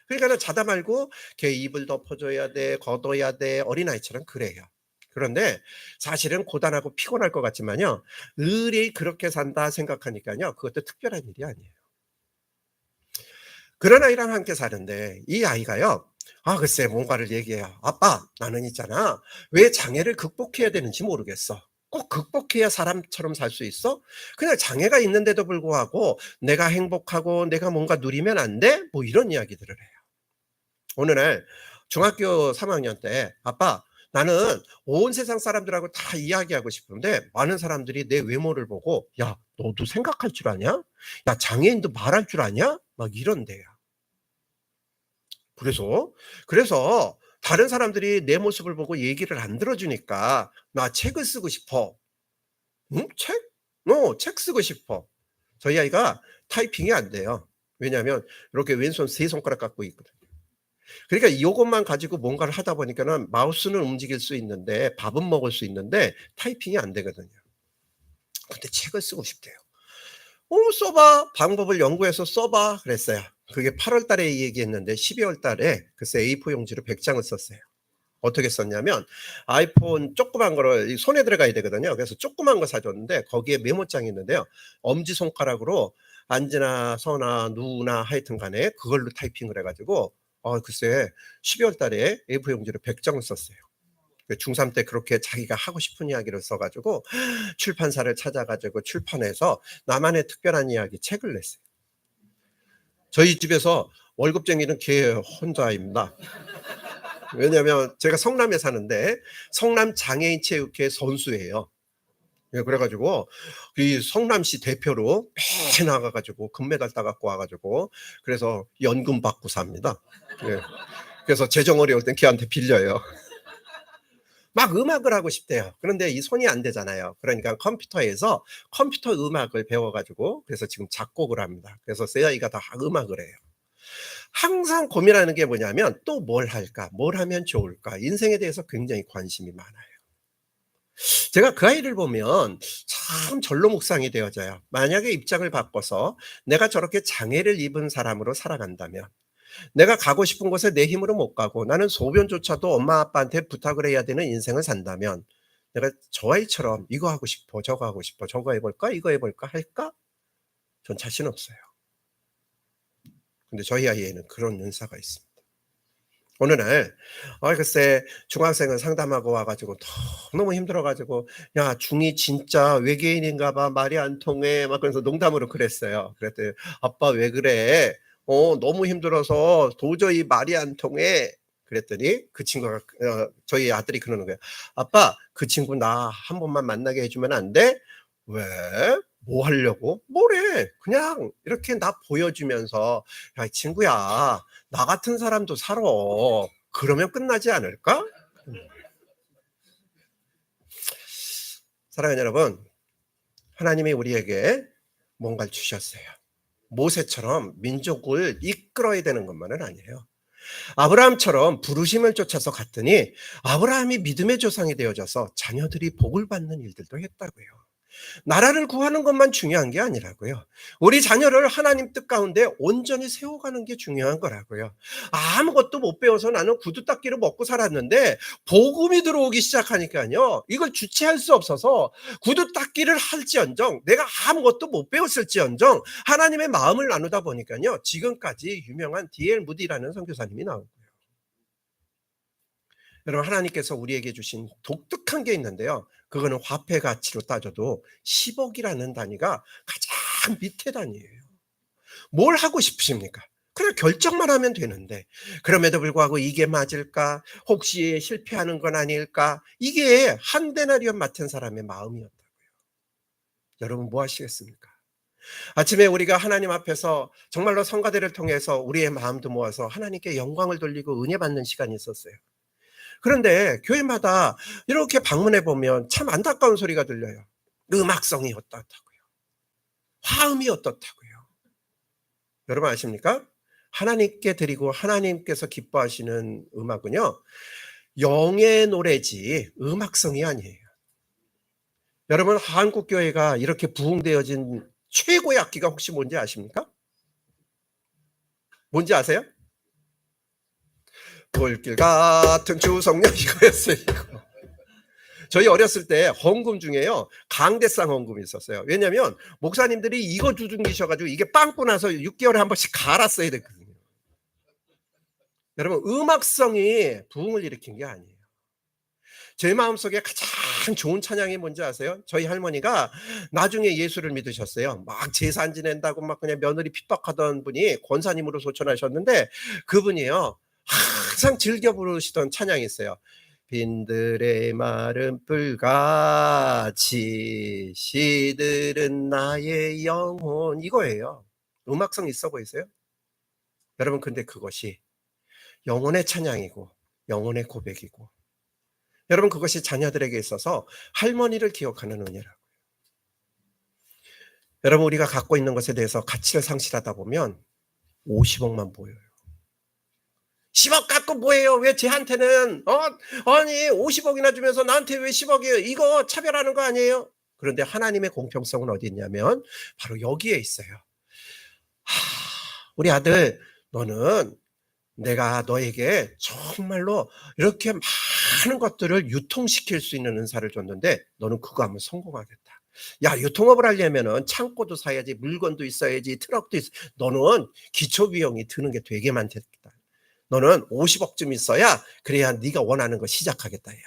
그러니까는 자다 말고 걔 이불 덮어줘야 돼, 걷어야 돼, 어린아이처럼 그래요. 그런데 사실은 고단하고 피곤할 것 같지만요. 을이 그렇게 산다 생각하니까요. 그것도 특별한 일이 아니에요. 그런 아이랑 함께 사는데 이 아이가요. 글쎄 뭔가를 얘기해요. "아빠, 나는 있잖아. 왜 장애를 극복해야 되는지 모르겠어. 꼭 극복해야 사람처럼 살 수 있어? 그냥 장애가 있는데도 불구하고 내가 행복하고 내가 뭔가 누리면 안 돼?" 뭐 이런 이야기들을 해요. 어느 날 중학교 3학년 때 "아빠, 나는 온 세상 사람들하고 다 이야기하고 싶은데 많은 사람들이 내 외모를 보고 '야, 너도 생각할 줄 아냐? 야, 장애인도 말할 줄 아냐?' 막 이런대요. 그래서 다른 사람들이 내 모습을 보고 얘기를 안 들어 주니까 '나 책을 쓰고 싶어.' "응? 책? 책 쓰고 싶어." 저희 아이가 타이핑이 안 돼요. 왜냐하면 이렇게 왼손 세 손가락 갖고 있거든요. 그러니까 이것만 가지고 뭔가를 하다 보니까는 마우스는 움직일 수 있는데 밥은 먹을 수 있는데 타이핑이 안 되거든요. 근데 책을 쓰고 싶대요. 써 봐. 방법을 연구해서 써 봐." 그랬어요. 그게 8월 달에 얘기했는데 12월 달에 글쎄 A4 용지로 100 장을 썼어요. 어떻게 썼냐면 아이폰 조그만 거를 이 손에 들어가야 되거든요. 그래서 조그만 거 사 줬는데 거기에 메모장이 있는데요. 엄지손가락으로 안지나 서나 누나 하여튼 간에 그걸로 타이핑을 해 가지고 글쎄 12월 달에 A4 용지로 100 장을 썼어요. 그 중3 때 그렇게 자기가 하고 싶은 이야기를 써 가지고 출판사를 찾아 가지고 출판해서 나만의 특별한 이야기 책을 냈어요. 저희 집에서 월급쟁이는 걔 혼자입니다. 왜냐하면 제가 성남에 사는데 성남 장애인 체육회 선수예요. 예, 그래 가지고 이 성남시 대표로 매일 나가 가지고 금메달 따 갖고 와 가지고 그래서 연금 받고 삽니다. 예. 그래서 재정 어려울 땐 걔한테 빌려요. 막 음악을 하고 싶대요. 그런데 이 손이 안 되잖아요. 그러니까 컴퓨터에서 컴퓨터 음악을 배워 가지고 그래서 지금 작곡을 합니다. 그래서 세 아이가 다 음악을 해요. 항상 고민하는 게 뭐냐면 '또 뭘 할까? 뭘 하면 좋을까?' 인생에 대해서 굉장히 관심이 많아요. 제가 그 아이를 보면 참 절로 묵상이 되어져요. 만약에 입장을 바꿔서 내가 저렇게 장애를 입은 사람으로 살아간다면 내가 가고 싶은 곳에 내 힘으로 못 가고 나는 소변조차도 엄마 아빠한테 부탁을 해야 되는 인생을 산다면 내가 저 아이처럼 '이거 하고 싶어. 저거 하고 싶어. 저거 해 볼까? 이거 해 볼까?' 할까? 전 자신 없어요. 근데 저희 아이에는 그런 은사가 있습니다. 어느 날 글쎄 중학생을 상담하고 와 가지고 너무 힘들어 가지고 "야, 중2 진짜 외계인인가 봐. 말이 안 통해." 막 그러면서 농담으로 그랬어요. 그랬더니 "아빠 왜 그래? 너무 힘들어서 도저히 말이 안 통해." 그랬더니 그 친구가 저희 아들이 그러는 거예요. "아빠, 그 친구 나 한 번만 만나게 해 주면 안 돼?" "왜? 뭐 하려고?" "뭐래. 그냥 이렇게 나 보여 주면서 '야, 이 친구야. 나 같은 사람도 살아.' 그러면 끝나지 않을까?" 사랑하는 여러분, 하나님이 우리에게 뭔가를 주셨어요. 모세처럼 민족을 이끌어야 되는 것만은 아니에요. 아브라함처럼 부르심을 쫓아서 갔더니 아브라함이 믿음의 조상이 되어져서 자녀들이 복을 받는 일들도 했다고요. 나라를 구하는 것만 중요한 게 아니라고요. 우리 자녀를 하나님 뜻 가운데 온전히 세워가는 게 중요한 거라고요. 아무것도 못 배워서 나는 구두 닦기로 먹고 살았는데 복음이 들어오기 시작하니까요. 이걸 주체할 수 없어서 구두 닦기를 할지언정 내가 아무것도 못 배웠을지언정 하나님의 마음을 나누다 보니까요. 지금까지 유명한 D.L. 무디라는 선교사님이 나온 거예요. 여러분 하나님께서 우리에게 주신 독특한 게 있는데요. 그거는 화폐 가치로 따져도 10억이라는 단위가 가장 밑에 단위예요. 뭘 하고 싶으십니까? 그냥 결정만 하면 되는데 그럼에도 불구하고 이게 맞을까? 혹시 실패하는 건 아닐까? 이게 한 데나리온 맡은 사람의 마음이었다고요. 여러분 뭐 하시겠습니까? 아침에 우리가 하나님 앞에서 정말로 성가대를 통해서 우리의 마음도 모아서 하나님께 영광을 돌리고 은혜 받는 시간이 있었어요. 그런데 교회마다 이렇게 방문해 보면 참 안타까운 소리가 들려요. 음악성이 어떻다고요. 화음이 어떻다고요. 여러분 아십니까? 하나님께 드리고 하나님께서 기뻐하시는 음악은요. 영의 노래지 음악성이 아니에요. 여러분 한국교회가 이렇게 부흥되어진 최고의 악기가 혹시 뭔지 아십니까? 뭔지 아세요? 불길 같은 주성령 이거였어요. 이거. 저희 어렸을 때 헌금 중에요. 강대상 헌금이 있었어요. 왜냐하면 목사님들이 이거 두둥기셔가지고 이게 빵꾸 나서 6개월에 한 번씩 갈았어야 됐거든요. 여러분 음악성이 부흥을 일으킨 게 아니에요. 제 마음속에 가장 좋은 찬양이 뭔지 아세요? 저희 할머니가 나중에 예수를 믿으셨어요. 막 제사 지낸다고 막 그냥 며느리 핍박하던 분이 권사님으로 소천하셨는데 그분이요. 항상 즐겨 부르시던 찬양이 있어요. 빈들의 마른 뿔같이 시들은 나의 영혼 이거예요. 음악성 있어 보이세요? 여러분 근데 그것이 영혼의 찬양이고 영혼의 고백이고 여러분 그것이 자녀들에게 있어서 할머니를 기억하는 은혜라고요. 여러분 우리가 갖고 있는 것에 대해서 가치를 상실하다 보면 50억만 보여요. 10억 갖고 뭐예요? 왜 쟤한테는 아니 50억이나 주면서 나한테 왜 10억이에요? 이거 차별하는 거 아니에요? 그런데 하나님의 공평성은 어디 있냐면 바로 여기에 있어요. 우리 아들 너는 내가 너에게 정말로 이렇게 많은 것들을 유통시킬 수 있는 은사를 줬는데 너는 그거 하면 성공하겠다. 야 유통업을 하려면은 창고도 사야지 물건도 있어야지 트럭도 있어. 너는 기초비용이 드는 게 되게 많겠다. 너는 50억쯤 있어야 그래야 네가 원하는 거 시작하겠다. 야.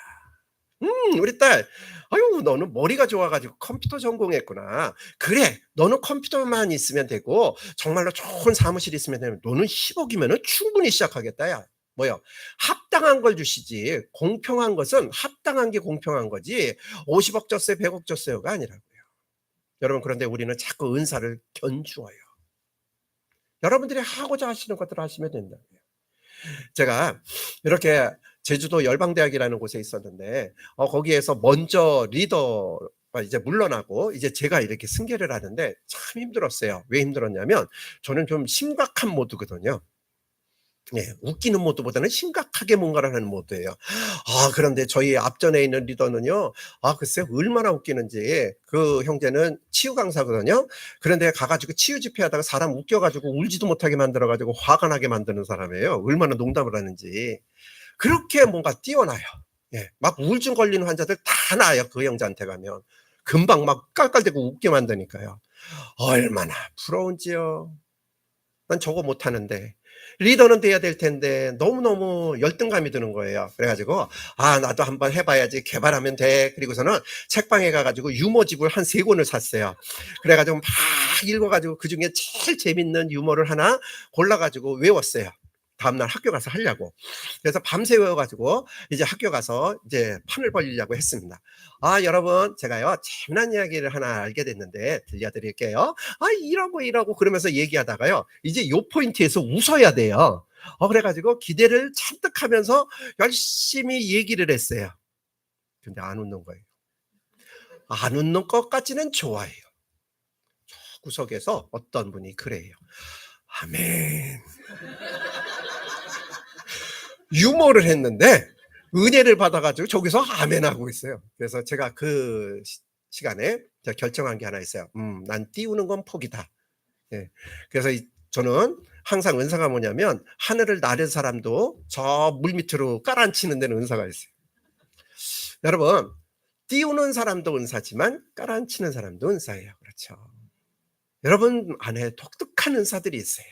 우리 딸 아유 너는 머리가 좋아가지고 컴퓨터 전공했구나. 그래 너는 컴퓨터만 있으면 되고 정말로 좋은 사무실 있으면 되면 너는 10억이면 충분히 시작하겠다. 야. 뭐요? 합당한 걸 주시지 공평한 것은 합당한 게 공평한 거지 50억 줬어요 100억 줬어요가 아니라고요. 여러분 그런데 우리는 자꾸 은사를 견주어요. 여러분들이 하고자 하시는 것들을 하시면 된다고요. 제가 이렇게 제주도 열방대학이라는 곳에 있었는데 거기에서 먼저 리더가 이제 물러나고 이제 제가 이렇게 승계를 하는데 참 힘들었어요. 왜 힘들었냐면 저는 좀 심각한 모드거든요. 예, 웃기는 모드보다는 심각하게 뭔가를 하는 모드예요. 그런데 저희 앞전에 있는 리더는요, 글쎄요, 얼마나 웃기는지, 그 형제는 치유 강사거든요. 그런데 가가지고 치유 집회 하다가 사람 웃겨가지고 울지도 못하게 만들어가지고 화가 나게 만드는 사람이에요. 얼마나 농담을 하는지. 그렇게 뭔가 뛰어나요. 예, 막 우울증 걸리는 환자들 다 나아요. 그 형제한테 가면. 금방 막 깔깔대고 웃게 만드니까요. 얼마나 부러운지요. 난 저거 못하는데. 리더는 돼야 될 텐데 너무너무 열등감이 드는 거예요. 그래가지고 나도 한번 해봐야지 개발하면 돼. 그리고서는 책방에 가가지고 유머집을 한 3권을 샀어요. 그래가지고 막 읽어가지고 그중에 제일 재밌는 유머를 하나 골라가지고 외웠어요. 다음날 학교 가서 하려고. 그래서 밤새 외워가지고 이제 학교 가서 이제 판을 벌리려고 했습니다. 여러분 제가요 재미난 이야기를 하나 알게 됐는데 들려드릴게요. 이러고 그러면서 얘기하다가요 이제 요 포인트에서 웃어야 돼요. 그래가지고 기대를 잔뜩 하면서 열심히 얘기를 했어요. 근데 안 웃는 거예요. 안 웃는 것 같지는 좋아해요. 저 구석에서 어떤 분이 그래요. 아멘. 유머를 했는데 은혜를 받아가지고 저기서 아멘 하고 있어요. 그래서 제가 그 시간에 제가 결정한 게 하나 있어요. 난 띄우는 건 포기다. 예. 그래서 저는 항상 은사가 뭐냐면 하늘을 나는 사람도 저 물밑으로 깔아앉히는 데는 은사가 있어요. 여러분, 띄우는 사람도 은사지만 깔아앉히는 사람도 은사예요. 그렇죠. 여러분 안에 독특한 은사들이 있어요.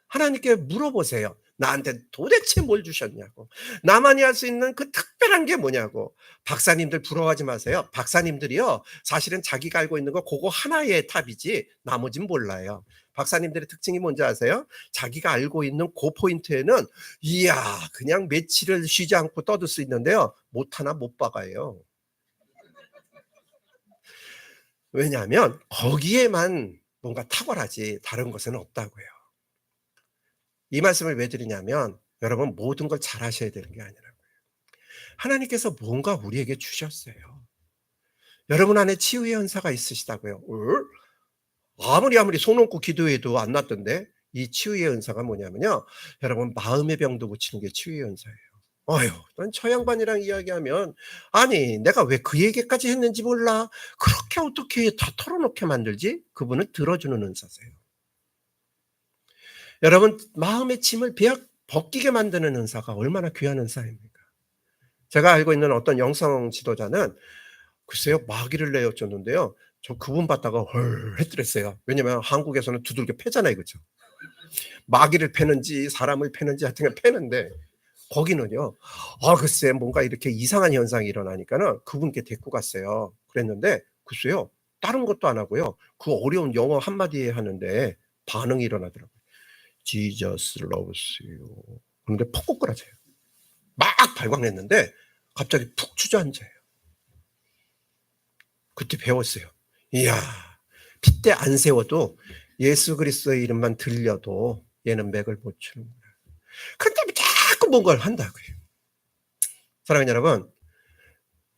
하나님께 물어보세요. 나한테 도대체 뭘 주셨냐고. 나만이 할 수 있는 그 특별한 게 뭐냐고. 박사님들 부러워하지 마세요. 박사님들이요, 사실은 자기가 알고 있는 거 그거 하나의 탑이지 나머진 몰라요. 박사님들의 특징이 뭔지 아세요? 자기가 알고 있는 그 포인트에는 이야 그냥 며칠을 쉬지 않고 떠들 수 있는데요, 못 하나 못 박아요. 왜냐하면 거기에만 뭔가 탁월하지 다른 것은 없다고요. 이 말씀을 왜 드리냐면 여러분 모든 걸 잘하셔야 되는 게 아니라고요. 하나님께서 뭔가 우리에게 주셨어요. 여러분 안에 치유의 은사가 있으시다고요. 아무리 손 얹고 기도해도 안 낫던데, 이 치유의 은사가 뭐냐면요, 여러분 마음의 병도 고치는 게 치유의 은사예요. 아유, 난 저 양반이랑 이야기하면 아니 내가 왜 그 얘기까지 했는지 몰라. 그렇게 어떻게 다 털어놓게 만들지? 그분은 들어주는 은사세요. 여러분 마음의 짐을 벗기게 만드는 은사가 얼마나 귀한 은사입니까? 제가 알고 있는 어떤 영성 지도자는 글쎄요 마귀를 내어줬는데요, 저 그분 봤다가 헐 했더랬어요. 왜냐면 한국에서는 두들겨 패잖아요, 그렇죠? 마귀를 패는지 사람을 패는지 하여튼 패는데, 거기는요 글쎄 뭔가 이렇게 이상한 현상이 일어나니까는 그분께 데리고 갔어요. 그랬는데 글쎄요 다른 것도 안 하고요, 그 어려운 영어 한마디에 하는데 반응이 일어나더라고요. Jesus loves you. 그런데 퍽 꼬꾸라져요. 막 발광했는데 갑자기 푹 주저앉아요. 그때 배웠어요. 이야, 핏대 안 세워도 예수 그리스도의 이름만 들려도 얘는 맥을 못 추는구나. 그런데 자꾸 뭔가를 한다고요. 사랑하는 여러분,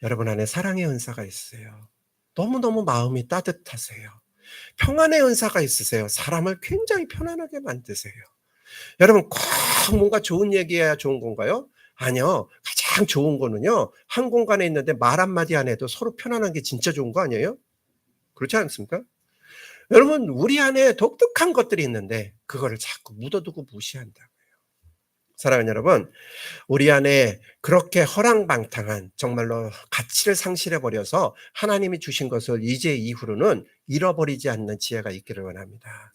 여러분 안에 사랑의 은사가 있어요. 너무너무 마음이 따뜻하세요. 평안의 은사가 있으세요. 사람을 굉장히 편안하게 만드세요. 여러분 꼭 뭔가 좋은 얘기해야 좋은 건가요? 아니요. 가장 좋은 거는요, 한 공간에 있는데 말 한마디 안 해도 서로 편안한 게 진짜 좋은 거 아니에요? 그렇지 않습니까? 여러분 우리 안에 독특한 것들이 있는데 그거를 자꾸 묻어두고 무시한다고요. 사랑하는 여러분, 우리 안에 그렇게 허랑방탕한 정말로 가치를 상실해 버려서 하나님이 주신 것을 이제 이후로는 잃어버리지 않는 지혜가 있기를 원합니다.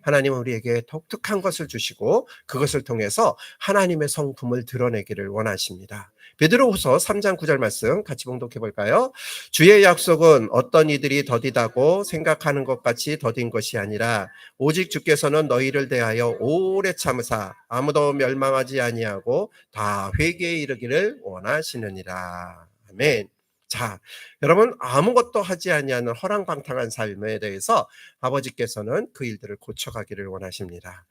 하나님은 우리에게 독특한 것을 주시고 그것을 통해서 하나님의 성품을 드러내기를 원하십니다. 베드로후서 3장 9절 말씀 같이 봉독해 볼까요? 주의 약속은 어떤 이들이 더디다고 생각하는 것 같이 더딘 것이 아니라 오직 주께서는 너희를 대하여 오래 참으사 아무도 멸망하지 아니하고 다 회개에 이르기를 원하시느니라. 아멘. 자, 여러분 아무것도 하지 아니하는 허랑방탕한 삶에 대해서 아버지께서는 그 일들을 고쳐가기를 원하십니다.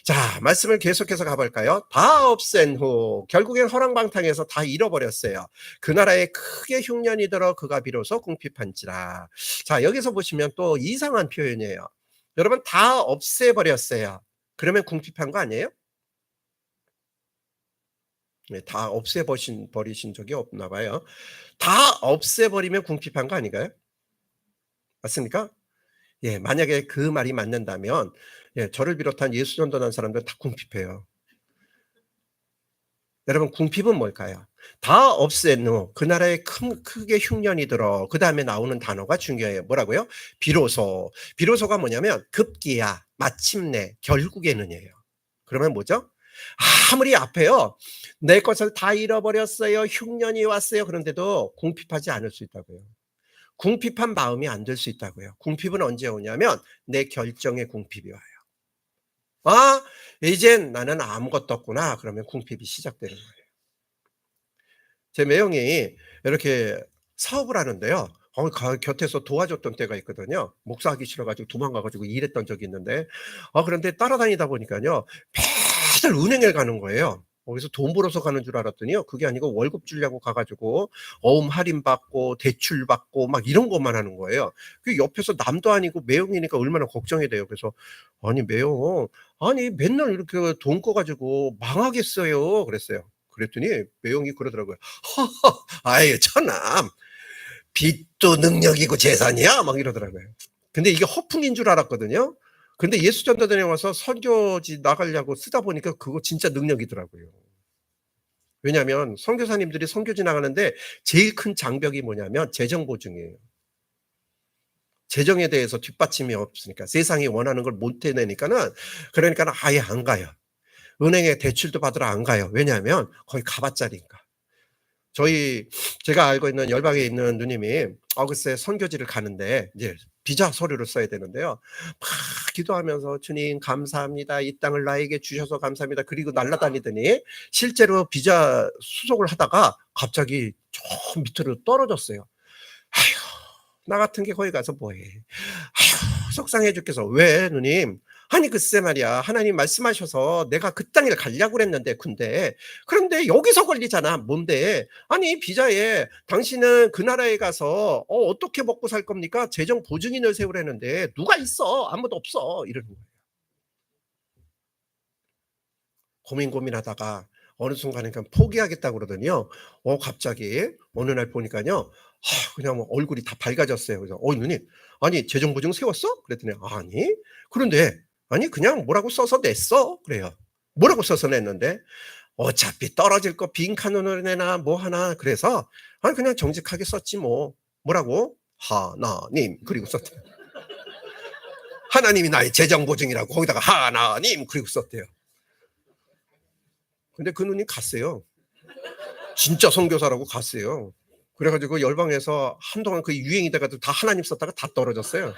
자, 말씀을 계속해서 가볼까요? 다 없앤 후 결국엔 허랑방탕해서 다 잃어버렸어요. 그 나라에 크게 흉년이 들어 그가 비로소 궁핍한지라. 자, 여기서 보시면 또 이상한 표현이에요. 여러분 다 없애버렸어요. 그러면 궁핍한 거 아니에요? 네, 다 버리신 적이 없나 봐요. 다 없애버리면 궁핍한 거 아닌가요? 맞습니까? 예, 만약에 그 말이 맞는다면 예, 저를 비롯한 예수 전도하는 사람들 다 궁핍해요. 여러분 궁핍은 뭘까요? 다 없앤 후 그 나라에 크게 흉년이 들어. 그 다음에 나오는 단어가 중요해요. 뭐라고요? 비로소. 비로소가 뭐냐면 급기야, 마침내, 결국에는이에요. 그러면 뭐죠? 아무리 앞에요 내 것을 다 잃어버렸어요, 흉년이 왔어요, 그런데도 궁핍하지 않을 수 있다고요. 궁핍한 마음이 안 들 수 있다고요. 궁핍은 언제 오냐면 내 결정의 궁핍이 와요. 아, 이젠 나는 아무것도 없구나. 그러면 궁핍이 시작되는 거예요. 제 매형이 이렇게 사업을 하는데요, 곁에서 도와줬던 때가 있거든요. 목사하기 싫어가지고 도망가가지고 일했던 적이 있는데, 그런데 따라다니다 보니까요 매달 은행에 가는 거예요. 거기서 돈 벌어서 가는 줄 알았더니요, 그게 아니고 월급 주려고 가가지고 어음 할인 받고 대출 받고 막 이런 것만 하는 거예요. 그 옆에서 남도 아니고 매형이니까 얼마나 걱정이 돼요. 그래서 아니 매형, 아니 맨날 이렇게 돈 꺼가지고 망하겠어요 그랬어요. 그랬더니 매형이 그러더라고요. 아이 천남, 빚도 능력이고 재산이야? 막 이러더라고요. 근데 이게 허풍인 줄 알았거든요. 근데 예수전도단에 와서 선교지 나가려고 쓰다 보니까 그거 진짜 능력이더라고요. 왜냐하면 선교사님들이 선교지 나가는데 제일 큰 장벽이 뭐냐면 재정 보증이에요. 재정에 대해서 뒷받침이 없으니까 세상이 원하는 걸 못 해내니까는, 그러니까는 아예 안 가요. 은행에 대출도 받으러 안 가요. 왜냐하면 거기 가봤자니까. 제가 알고 있는 열방에 있는 누님이 글쎄 선교지를 가는데 이제 비자 서류를 써야 되는데요. 막 기도하면서 주님 감사합니다. 이 땅을 나에게 주셔서 감사합니다. 그리고 날아다니더니 실제로 비자 수속을 하다가 갑자기 저 밑으로 떨어졌어요. 아휴, 나 같은 게 거기 가서 뭐해. 아휴, 속상해 죽겠어. 왜 누님? 아니 글쎄 말이야, 하나님 말씀하셔서 내가 그 땅을 가려고 그랬는데, 그런데 여기서 걸리잖아. 뭔데? 아니 비자에 당신은 그 나라에 가서 어떻게 먹고 살 겁니까? 재정 보증인을 세우라는데 누가 있어? 아무도 없어. 이러는 거예요. 고민하다가 어느 순간에 그냥 포기하겠다고 그러더니요. 갑자기 어느 날 보니까요. 그냥 뭐 얼굴이 다 밝아졌어요. 그래서 누님, 아니 재정 보증 세웠어? 그랬더니 아니. 그런데 아니 그냥 뭐라고 써서 냈어. 그래요. 뭐라고 써서 냈는데 어차피 떨어질 거 빈칸으로 내나 뭐 하나, 그래서 아니 그냥 정직하게 썼지 뭐. 뭐라고? 하나님. 그리고 썼대요. 하나님이 나의 재정 보증이라고 거기다가 하나님 그리고 썼대요. 근데 그 누님 갔어요. 진짜 선교사라고 갔어요. 그래 가지고 열방에서 한동안 그 유행이 돼 가지고 다 하나님 썼다가 다 떨어졌어요.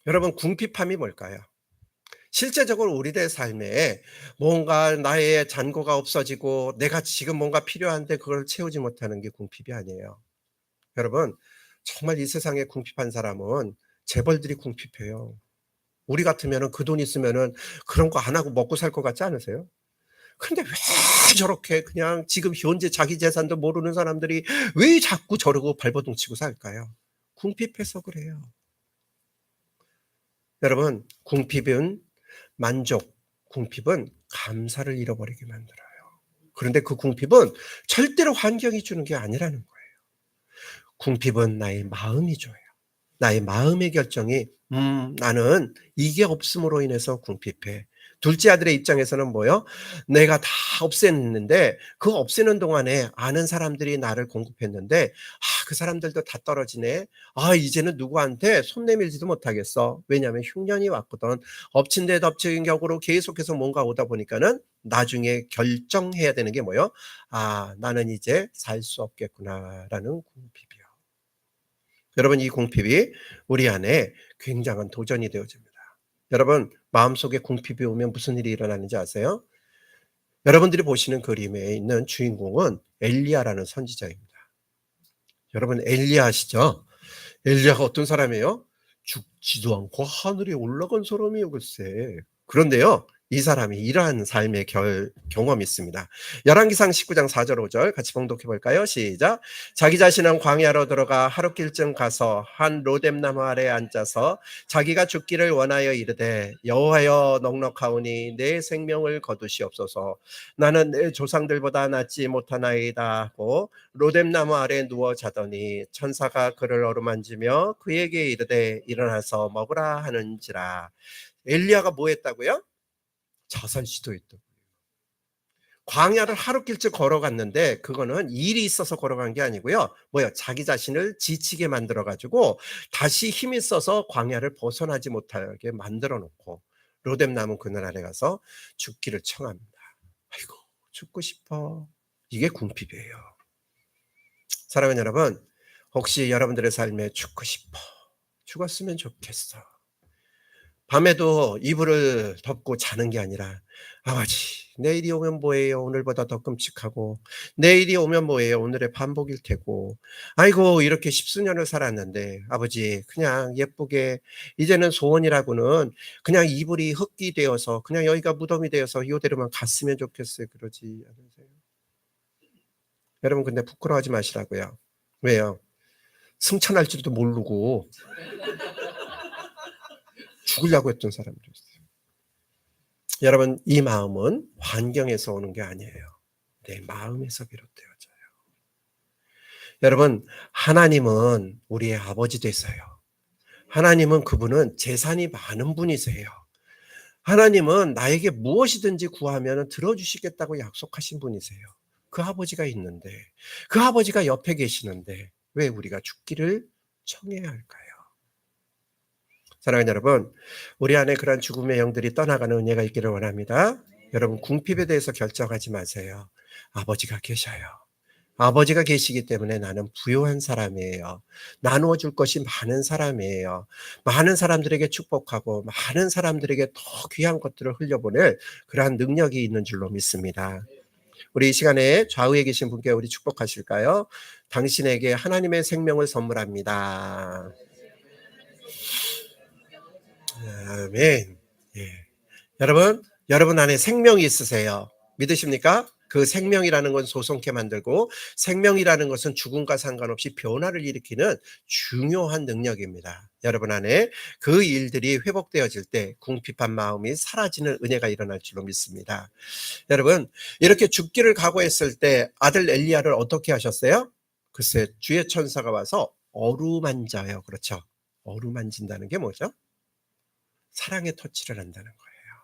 여러분, 궁핍함이 뭘까요? 실제적으로 우리들의 삶에 뭔가 나의 잔고가 없어지고 내가 지금 뭔가 필요한데 그걸 채우지 못하는 게 궁핍이 아니에요. 여러분, 정말 이 세상에 궁핍한 사람은 재벌들이 궁핍해요. 우리 같으면은 그 돈 있으면은 그런 거 안 하고 먹고 살 것 같지 않으세요? 근데 왜 저렇게 그냥 지금 현재 자기 재산도 모르는 사람들이 왜 자꾸 저러고 발버둥 치고 살까요? 궁핍해서 그래요. 여러분, 궁핍은 만족, 궁핍은 감사를 잃어버리게 만들어요. 그런데 그 궁핍은 절대로 환경이 주는 게 아니라는 거예요. 궁핍은 나의 마음이 줘요. 나의 마음의 결정이 나는 이게 없음으로 인해서 궁핍해. 둘째 아들의 입장에서는 뭐요? 내가 다 없앴는데 그 없애는 동안에 아는 사람들이 나를 공급했는데 그 사람들도 다 떨어지네. 이제는 누구한테 손 내밀지도 못하겠어. 왜냐하면 흉년이 왔거든. 엎친 데 덮친 격으로 계속해서 뭔가 오다 보니까는 나중에 결정해야 되는 게 뭐요? 나는 이제 살 수 없겠구나라는 궁핍이요. 여러분, 이 궁핍이 우리 안에 굉장한 도전이 되어집니다. 여러분, 마음속에 궁핍이 오면 무슨 일이 일어나는지 아세요? 여러분들이 보시는 그림에 있는 주인공은 엘리야라는 선지자입니다. 여러분, 엘리야 아시죠? 엘리야가 어떤 사람이에요? 죽지도 않고 하늘에 올라간 사람이요, 글쎄. 그런데요, 이 사람이 이러한 삶의 경험이 있습니다. 열왕기상 19장 4절 5절 같이 봉독해 볼까요? 시작. 자기 자신은 광야로 들어가 하룻길쯤 가서 한 로뎀나무 아래에 앉아서 자기가 죽기를 원하여 이르되 여호와여, 넉넉하오니 내 생명을 거두시옵소서. 나는 내 조상들보다 낫지 못하나이다 하고 로뎀나무 아래에 누워 자더니 천사가 그를 어루만지며 그에게 이르되 일어나서 먹으라 하는지라. 엘리야가 뭐 했다고요? 자살 시도했다고. 광야를 하룻길쯤 걸어갔는데 그거는 일이 있어서 걸어간 게 아니고요. 뭐요? 자기 자신을 지치게 만들어 가지고 다시 힘이 써서 광야를 벗어나지 못하게 만들어 놓고 로뎀나무 그늘 아래 가서 죽기를 청합니다. 아이고, 죽고 싶어. 이게 궁핍이에요. 사랑하는 여러분, 혹시 여러분들의 삶에 죽고 싶어, 죽었으면 좋겠어, 밤에도 이불을 덮고 자는 게 아니라 아버지, 내일이 오면 뭐예요? 오늘보다 더 끔찍하고, 내일이 오면 뭐예요? 오늘의 반복일 테고, 아이고 이렇게 십수년을 살았는데 아버지 그냥 예쁘게 이제는 소원이라고는 그냥 이불이 흙이 되어서 그냥 여기가 무덤이 되어서 이대로만 갔으면 좋겠어요. 그러지 않으세요? 여러분, 근데 부끄러워하지 마시라고요. 왜요? 승천할 줄도 모르고 죽으려고 했던 사람들이 있어요. 여러분, 이 마음은 환경에서 오는 게 아니에요. 내 마음에서 비롯되어져요. 여러분, 하나님은 우리의 아버지 되세요. 하나님은 그분은 재산이 많은 분이세요. 하나님은 나에게 무엇이든지 구하면 들어주시겠다고 약속하신 분이세요. 그 아버지가 있는데, 그 아버지가 옆에 계시는데 왜 우리가 죽기를 청해야 할까요? 사랑하는 여러분, 우리 안에 그런 죽음의 영들이 떠나가는 은혜가 있기를 원합니다. 여러분, 궁핍에 대해서 결정하지 마세요. 아버지가 계셔요. 아버지가 계시기 때문에 나는 부유한 사람이에요. 나누어 줄 것이 많은 사람이에요. 많은 사람들에게 축복하고 많은 사람들에게 더 귀한 것들을 흘려보낼 그러한 능력이 있는 줄로 믿습니다. 우리 이 시간에 좌우에 계신 분께 우리 축복하실까요? 당신에게 하나님의 생명을 선물합니다. 아멘. 예. 여러분 안에 생명이 있으세요. 믿으십니까? 그 생명이라는 건 소송케 만들고 생명이라는 것은 죽음과 상관없이 변화를 일으키는 중요한 능력입니다. 여러분 안에 그 일들이 회복되어질 때 궁핍한 마음이 사라지는 은혜가 일어날 줄로 믿습니다. 여러분, 이렇게 죽기를 각오했을 때 아들 엘리야를 어떻게 하셨어요? 글쎄, 주의 천사가 와서 어루만져요. 그렇죠? 어루만진다는 게 뭐죠? 사랑의 터치를 한다는 거예요.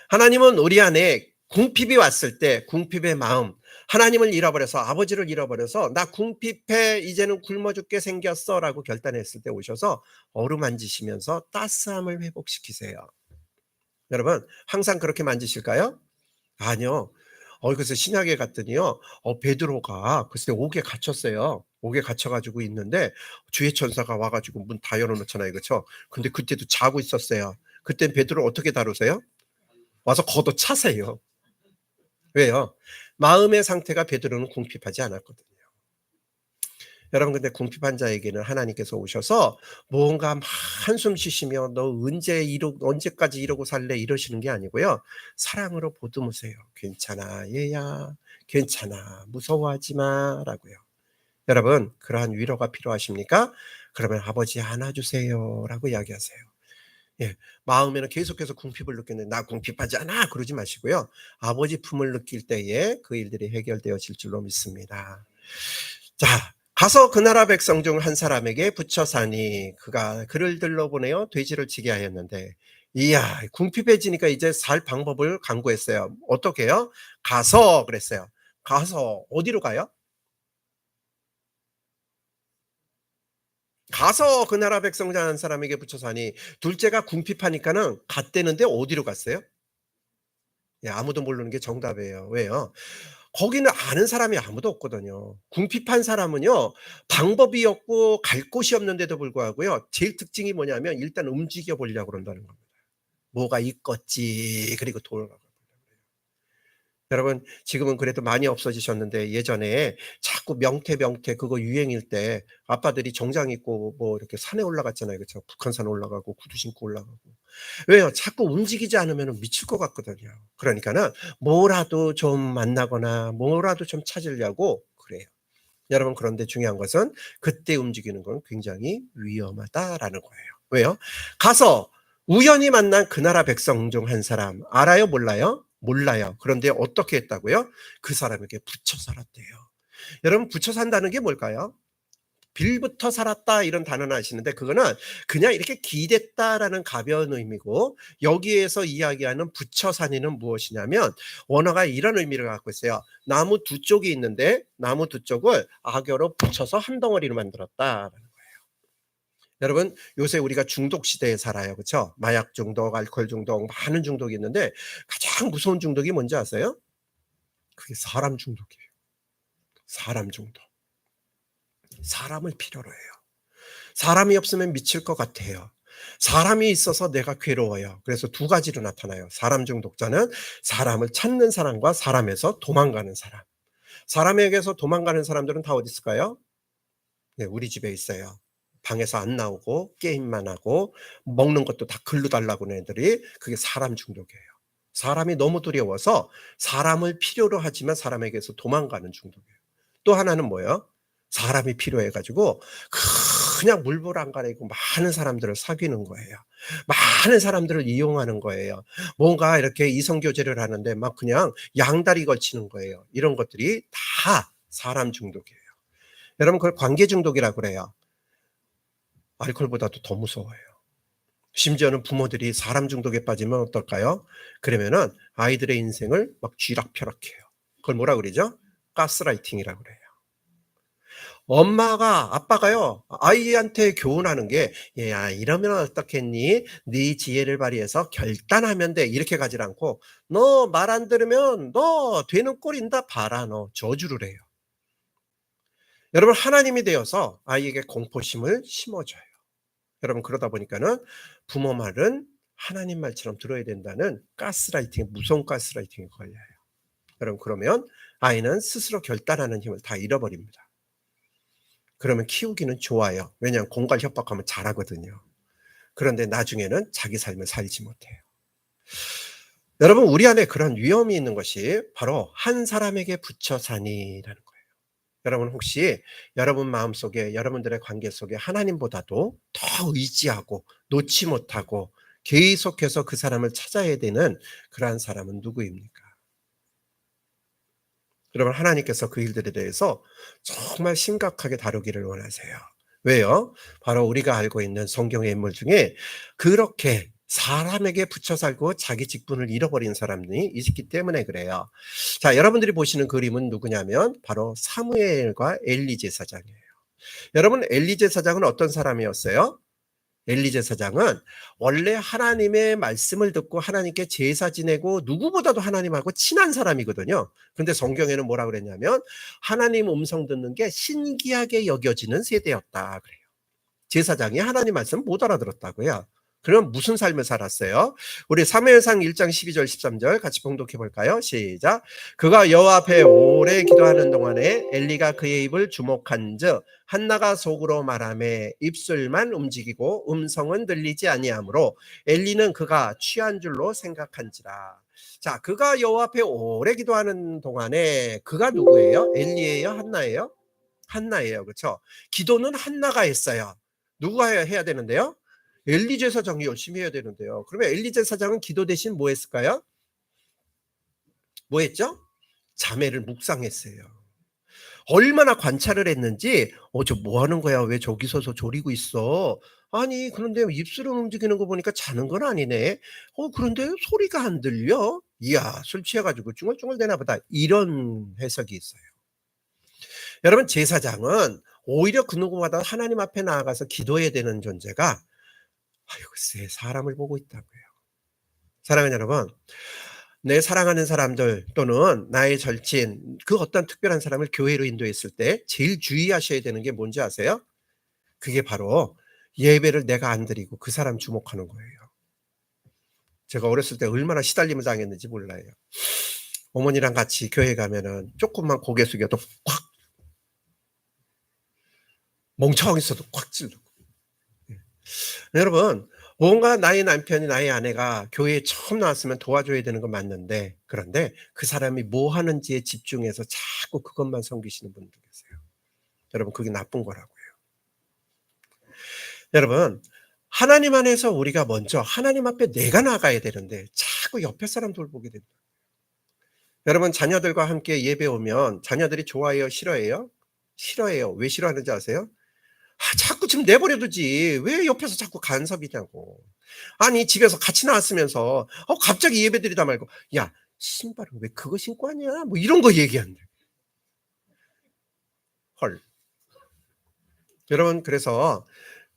하나님은 우리 안에 궁핍이 왔을 때 궁핍의 마음, 하나님을 잃어버려서 아버지를 잃어버려서 나 궁핍해 이제는 굶어 죽게 생겼어 라고 결단했을 때 오셔서 어루만지시면서 따스함을 회복시키세요. 여러분 항상 그렇게 만지실까요? 아니요. 그래서 신약에 갔더니요. 베드로가 글쎄 옥에 갇혔어요. 옥에 갇혀가지고 있는데 주의 천사가 와가지고 문 다 열어놓잖아요. 그렇죠? 근데 그때도 자고 있었어요. 그때 베드로 어떻게 다루세요? 와서 걷어차세요. 왜요? 마음의 상태가 베드로는 궁핍하지 않았거든요. 여러분 근데 궁핍한 자에게는 하나님께서 오셔서 뭔가 한숨 쉬시며 너 언제까지 이러고 살래 이러시는 게 아니고요. 사랑으로 보듬으세요. 괜찮아 얘야. 괜찮아. 무서워하지 마라고요. 여러분 그러한 위로가 필요하십니까? 그러면 아버지 안아주세요 라고 이야기하세요. 예, 마음에는 계속해서 궁핍을 느끼는데 나 궁핍하지 않아 그러지 마시고요. 아버지 품을 느낄 때에 그 일들이 해결되어질 줄로 믿습니다. 자, 가서 그 나라 백성 중 한 사람에게 붙여 사니 그가 그를 들러보내어 돼지를 치게 하였는데 이야 궁핍해지니까 이제 살 방법을 강구했어요. 어떻게 해요? 가서 그랬어요. 가서 어디로 가요? 가서 그 나라 백성 중 한 사람에게 붙여 사니 둘째가 궁핍하니까는 갔대는데 어디로 갔어요? 예, 아무도 모르는 게 정답이에요. 왜요? 거기는 아는 사람이 아무도 없거든요. 궁핍한 사람은요, 방법이 없고 갈 곳이 없는데도 불구하고요, 제일 특징이 뭐냐면 일단 움직여 보려고 그런다는 겁니다. 뭐가 있겠지. 그리고 돌아가고. 여러분, 지금은 그래도 많이 없어지셨는데 예전에 자꾸 명태 그거 유행일 때 아빠들이 정장 입고 뭐 이렇게 산에 올라갔잖아요. 그렇죠? 북한산 올라가고 구두 신고 올라가고. 왜요? 자꾸 움직이지 않으면 미칠 것 같거든요. 그러니까는 뭐라도 좀 만나거나 뭐라도 좀 찾으려고 그래요. 여러분 그런데 중요한 것은 그때 움직이는 건 굉장히 위험하다라는 거예요. 왜요? 가서 우연히 만난 그 나라 백성 중 한 사람 알아요? 몰라요? 몰라요. 그런데 어떻게 했다고요? 그 사람에게 붙여 살았대요. 여러분 붙여 산다는 게 뭘까요? 빌부터 살았다 이런 단어는 아시는데 그거는 그냥 이렇게 기댔다라는 가벼운 의미고 여기에서 이야기하는 붙여 사니는 무엇이냐면 원어가 이런 의미를 갖고 있어요. 나무 두 쪽이 있는데 나무 두 쪽을 악어로 붙여서 한 덩어리로 만들었다. 여러분 요새 우리가 중독 시대에 살아요. 그렇죠? 마약 중독, 알코올 중독, 많은 중독이 있는데 가장 무서운 중독이 뭔지 아세요? 그게 사람 중독이에요. 사람 중독. 사람을 필요로 해요. 사람이 없으면 미칠 것 같아요. 사람이 있어서 내가 괴로워요. 그래서 두 가지로 나타나요. 사람 중독자는 사람을 찾는 사람과 사람에서 도망가는 사람. 사람에게서 도망가는 사람들은 다 어디 있을까요? 네, 우리 집에 있어요. 방에서 안 나오고 게임만 하고 먹는 것도 다 글로 달라고 하는 애들이 그게 사람 중독이에요. 사람이 너무 두려워서 사람을 필요로 하지만 사람에게서 도망가는 중독이에요. 또 하나는 뭐예요? 사람이 필요해 가지고 그냥 물불 안 가리고 많은 사람들을 사귀는 거예요. 많은 사람들을 이용하는 거예요. 뭔가 이렇게 이성 교제를 하는데 막 그냥 양다리 걸치는 거예요. 이런 것들이 다 사람 중독이에요. 여러분 그걸 관계 중독이라고 그래요. 알코올보다도 더 무서워요. 심지어는 부모들이 사람 중독에 빠지면 어떨까요? 그러면은 아이들의 인생을 막 쥐락펴락해요. 그걸 뭐라 그러죠? 가스라이팅이라고 그래요. 엄마가 아빠가요 아이한테 교훈하는 게 얘야 이러면 어떻겠니? 네 지혜를 발휘해서 결단하면 돼 이렇게 가지 않고 너 말 안 들으면 너 되는 꼴인다 봐라 너 저주를 해요. 여러분 하나님이 되어서 아이에게 공포심을 심어줘요. 여러분 그러다 보니까는 부모 말은 하나님 말처럼 들어야 된다는 가스라이팅 무서운 가스라이팅에 걸려요. 여러분 그러면 아이는 스스로 결단하는 힘을 다 잃어버립니다. 그러면 키우기는 좋아요. 왜냐하면 공갈 협박하면 잘하거든요. 그런데 나중에는 자기 삶을 살지 못해요. 여러분 우리 안에 그런 위험이 있는 것이 바로 한 사람에게 붙여 사니라는 거예요. 여러분 혹시 여러분 마음속에 여러분들의 관계 속에 하나님보다도 더 의지하고 놓지 못하고 계속해서 그 사람을 찾아야 되는 그러한 사람은 누구입니까? 여러분 하나님께서 그 일들에 대해서 정말 심각하게 다루기를 원하세요. 왜요? 바로 우리가 알고 있는 성경의 인물 중에 그렇게 사람에게 붙여 살고 자기 직분을 잃어버린 사람이 있기 때문에 그래요. 자, 여러분들이 보시는 그림은 누구냐면 바로 사무엘과 엘리 제사장이에요. 여러분 엘리 제사장은 어떤 사람이었어요? 엘리 제사장은 원래 하나님의 말씀을 듣고 하나님께 제사 지내고 누구보다도 하나님하고 친한 사람이거든요. 근데 성경에는 뭐라 그랬냐면 하나님 음성 듣는 게 신기하게 여겨지는 세대였다 그래요. 제사장이 하나님 말씀 못 알아들었다고요. 그럼 무슨 삶을 살았어요? 우리 사무엘상 1장 12절 13절 같이 봉독해 볼까요? 시작. 그가 여호와 앞에 오래 기도하는 동안에 엘리가 그의 입을 주목한즉 한나가 속으로 말하매 입술만 움직이고 음성은 들리지 아니하므로 엘리는 그가 취한 줄로 생각한지라. 자, 그가 여호와 앞에 오래 기도하는 동안에 그가 누구예요? 엘리예요? 한나예요? 한나예요. 그렇죠? 기도는 한나가 했어요. 누가 해야 되는데요? 엘리 제사장이 열심히 해야 되는데요. 그러면 엘리 제사장은 기도 대신 뭐 했을까요? 뭐 했죠? 자매를 묵상했어요. 얼마나 관찰을 했는지 저 뭐 하는 거야? 왜 저기 서서 졸이고 있어? 아니 그런데 입술은 움직이는 거 보니까 자는 건 아니네. 그런데 소리가 안 들려? 이야 술 취해가지고 쭝얼쭝얼 되나 보다. 이런 해석이 있어요. 여러분 제사장은 오히려 그 누구보다 하나님 앞에 나아가서 기도해야 되는 존재가 글쎄 사람을 보고 있다고요. 사랑하는 여러분, 내 사랑하는 사람들 또는 나의 절친 그 어떤 특별한 사람을 교회로 인도했을 때 제일 주의하셔야 되는 게 뭔지 아세요? 그게 바로 예배를 내가 안 드리고 그 사람 주목하는 거예요. 제가 어렸을 때 얼마나 시달림을 당했는지 몰라요. 어머니랑 같이 교회 가면은 조금만 고개 숙여도 콱 멍청하게 있어도 콱 찔르고. 여러분 뭔가 나의 남편이 나의 아내가 교회에 처음 나왔으면 도와줘야 되는 건 맞는데 그런데 그 사람이 뭐 하는지에 집중해서 자꾸 그것만 섬기시는 분들 계세요. 여러분 그게 나쁜 거라고요. 여러분 하나님 안에서 우리가 먼저 하나님 앞에 내가 나가야 되는데 자꾸 옆에 사람 돌보게 된다. 여러분 자녀들과 함께 예배 오면 자녀들이 좋아해요? 싫어해요? 싫어해요. 왜 싫어하는지 아세요? 자꾸 지금 내버려 두지. 왜 옆에서 자꾸 간섭이냐고. 아니 집에서 같이 나왔으면서 갑자기 예배드리다 말고 야 신발은 왜 그거 신고 왔냐? 뭐 이런 거 얘기한대. 헐. 여러분 그래서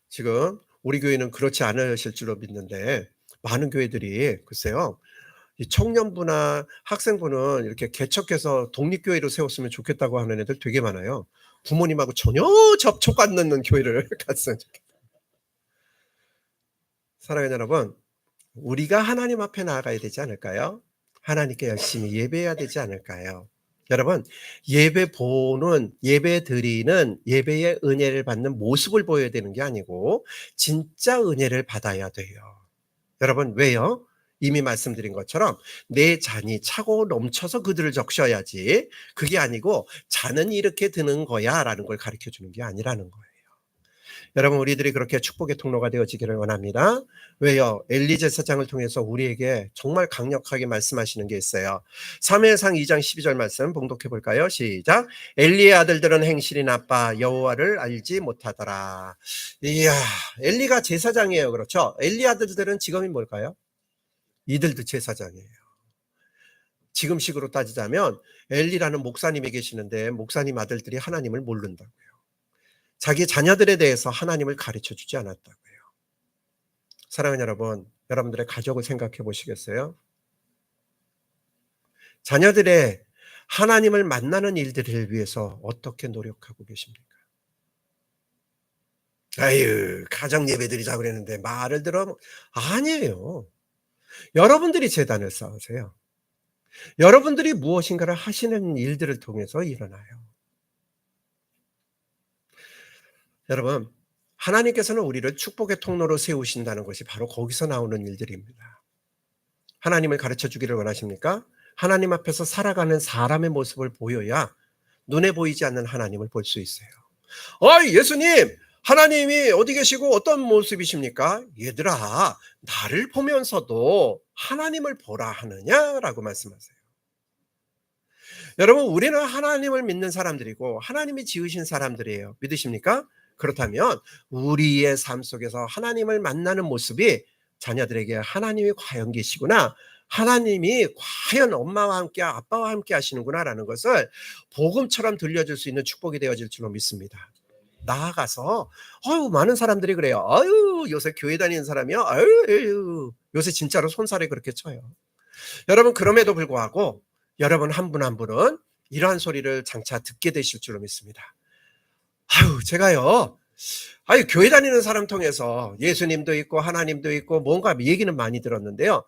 지금 우리 교회는 그렇지 않으실 줄로 믿는데 많은 교회들이 글쎄요. 이 청년부나 학생부는 이렇게 개척해서 독립교회로 세웠으면 좋겠다고 하는 애들 되게 많아요. 부모님하고 전혀 접촉 안 넣는 교회를 갔으면 좋겠다. 사랑하는 여러분, 우리가 하나님 앞에 나아가야 되지 않을까요? 하나님께 열심히 예배해야 되지 않을까요? 여러분, 예배 보는, 예배 드리는, 예배의 은혜를 받는 모습을 보여야 되는 게 아니고 진짜 은혜를 받아야 돼요. 여러분, 왜요? 이미 말씀드린 것처럼 내 잔이 차고 넘쳐서 그들을 적셔야지 그게 아니고 잔은 이렇게 드는 거야 라는 걸 가르쳐 주는 게 아니라는 거예요. 여러분 우리들이 그렇게 축복의 통로가 되어지기를 원합니다. 왜요? 엘리 제사장을 통해서 우리에게 정말 강력하게 말씀하시는 게 있어요. 사무엘상 2장 12절 말씀 봉독해 볼까요? 시작. 엘리의 아들들은 행실이 나빠 여호와를 알지 못하더라. 이야, 엘리가 제사장이에요. 그렇죠? 엘리 아들들은 직업이 뭘까요? 이들도 제사장이에요. 지금식으로 따지자면 엘리라는 목사님이 계시는데 목사님 아들들이 하나님을 모른다고요. 자기 자녀들에 대해서 하나님을 가르쳐 주지 않았다고요. 사랑하는 여러분, 여러분들의 가족을 생각해 보시겠어요? 자녀들의 하나님을 만나는 일들을 위해서 어떻게 노력하고 계십니까? 아유, 가정 예배 드리자 그랬는데 말을 들어. 아니에요. 여러분들이 재단을 쌓으세요. 여러분들이 무엇인가를 하시는 일들을 통해서 일어나요. 여러분, 하나님께서는 우리를 축복의 통로로 세우신다는 것이 바로 거기서 나오는 일들입니다. 하나님을 가르쳐 주기를 원하십니까? 하나님 앞에서 살아가는 사람의 모습을 보여야 눈에 보이지 않는 하나님을 볼 수 있어요. 예수님, 하나님이 어디 계시고 어떤 모습이십니까? 얘들아, 나를 보면서도 하나님을 보라 하느냐라고 말씀하세요. 여러분, 우리는 하나님을 믿는 사람들이고 하나님이 지으신 사람들이에요. 믿으십니까? 그렇다면 우리의 삶 속에서 하나님을 만나는 모습이 자녀들에게 하나님이 과연 계시구나, 하나님이 과연 엄마와 함께 아빠와 함께 하시는구나라는 것을 복음처럼 들려줄 수 있는 축복이 되어질 줄로 믿습니다. 나아가서 많은 사람들이 그래요. 요새 교회 다니는 사람이요. 요새 진짜로 손살에 그렇게 쳐요. 여러분, 그럼에도 불구하고 여러분 한 분 한 분은 이러한 소리를 장차 듣게 되실 줄로 믿습니다. 제가요, 교회 다니는 사람 통해서 예수님도 있고 하나님도 있고 뭔가 얘기는 많이 들었는데요.